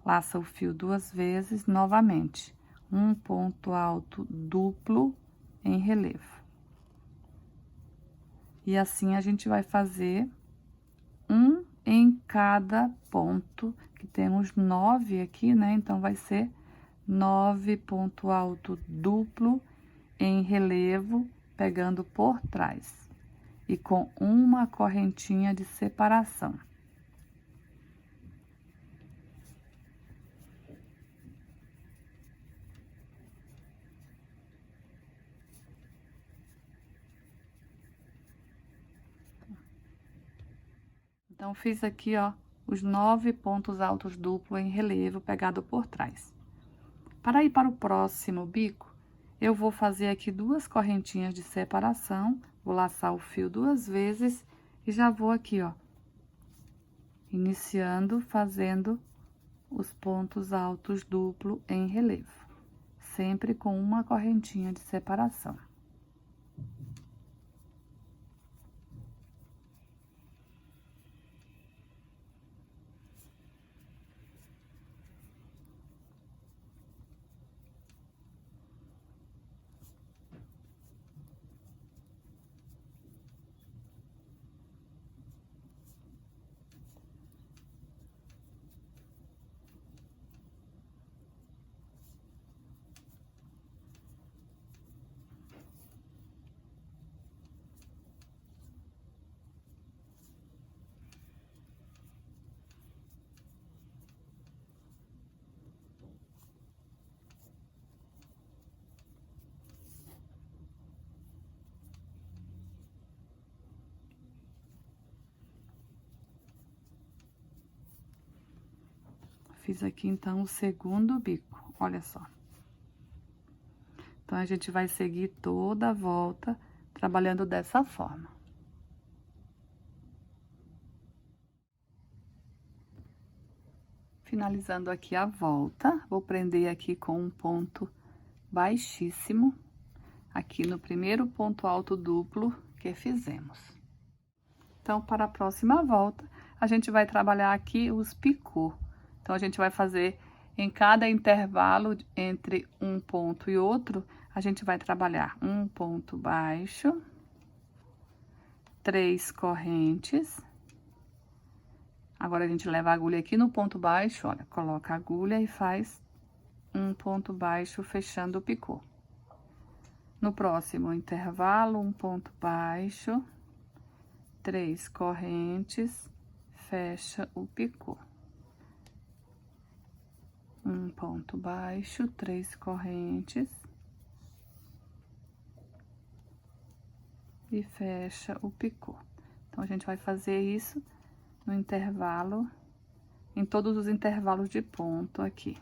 laça o fio 2 vezes, novamente, um ponto alto duplo em relevo. E assim a gente vai fazer um em cada ponto, que temos 9 aqui, né? Então, vai ser 9 ponto alto duplo em relevo pegando por trás e com uma correntinha de separação. Então, fiz aqui, ó, os 9 pontos altos duplo em relevo pegado por trás. Para ir para o próximo bico, eu vou fazer aqui 2 correntinhas de separação, vou laçar o fio 2 vezes e já vou aqui, ó, iniciando fazendo os pontos altos duplo em relevo, sempre com uma correntinha de separação. Fiz aqui, então, o segundo bico, olha só. Então, a gente vai seguir toda a volta trabalhando dessa forma. Finalizando aqui a volta, vou prender aqui com um ponto baixíssimo, aqui no primeiro ponto alto duplo que fizemos. Então, para a próxima volta, a gente vai trabalhar aqui os picô. Então, a gente vai fazer em cada intervalo entre um ponto e outro, a gente vai trabalhar um ponto baixo, 3 correntes. Agora, a gente leva a agulha aqui no ponto baixo, olha, coloca a agulha e faz um ponto baixo fechando o picô. No próximo intervalo, um ponto baixo, 3 correntes, fecha o picô. Um ponto baixo, 3 correntes e fecha o picô. Então, a gente vai fazer isso no intervalo, em todos os intervalos de ponto aqui.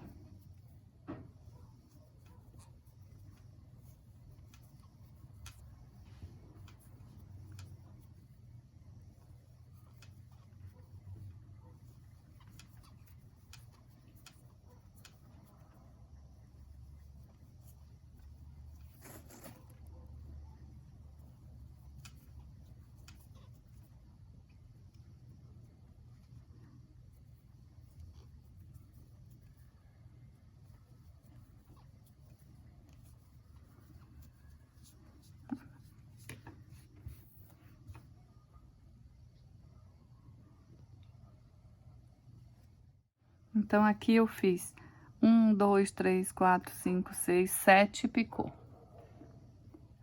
Então, aqui eu fiz 1, 2, 3, 4, 5, 6, 7 picô.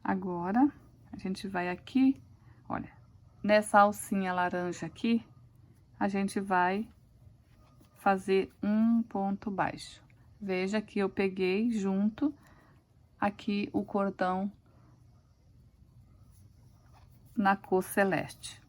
Agora, a gente vai aqui, olha, nessa alcinha laranja aqui, a gente vai fazer um ponto baixo. Veja que eu peguei junto aqui o cordão na cor celeste.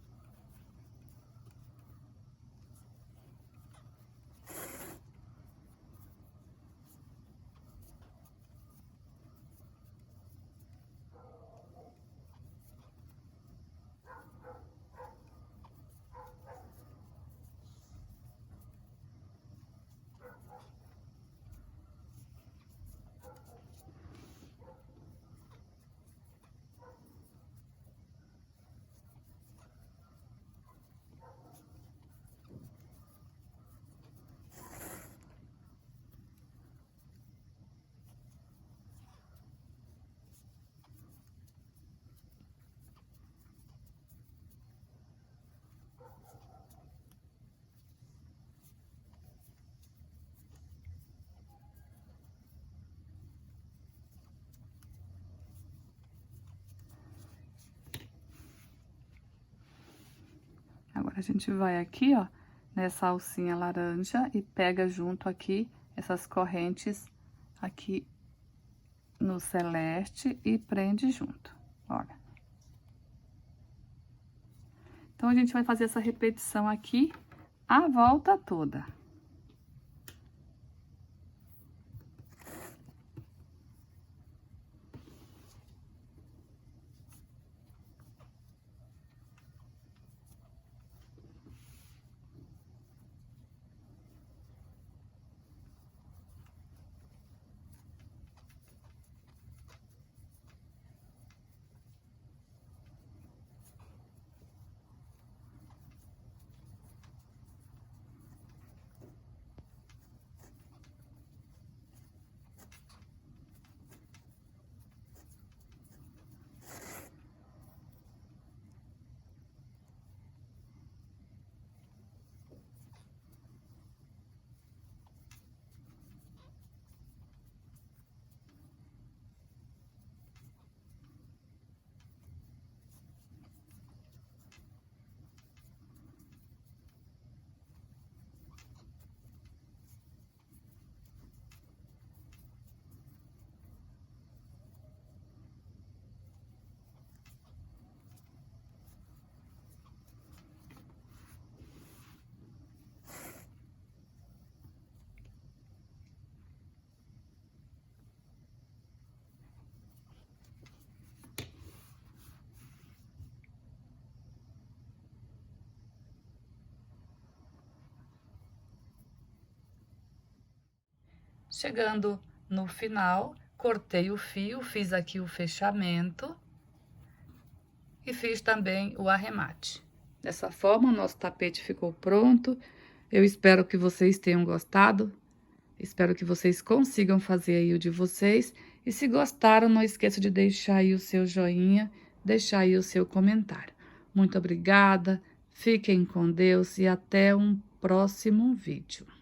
A gente vai aqui, ó, nessa alcinha laranja e pega junto aqui essas correntes aqui no celeste e prende junto, olha. Então, a gente vai fazer essa repetição aqui a volta toda. Chegando no final, cortei o fio, fiz aqui o fechamento e fiz também o arremate. Dessa forma, o nosso tapete ficou pronto. Eu espero que vocês tenham gostado. Espero que vocês consigam fazer aí o de vocês. E se gostaram, não esqueça de deixar aí o seu joinha, deixar aí o seu comentário. Muito obrigada, fiquem com Deus e até um próximo vídeo.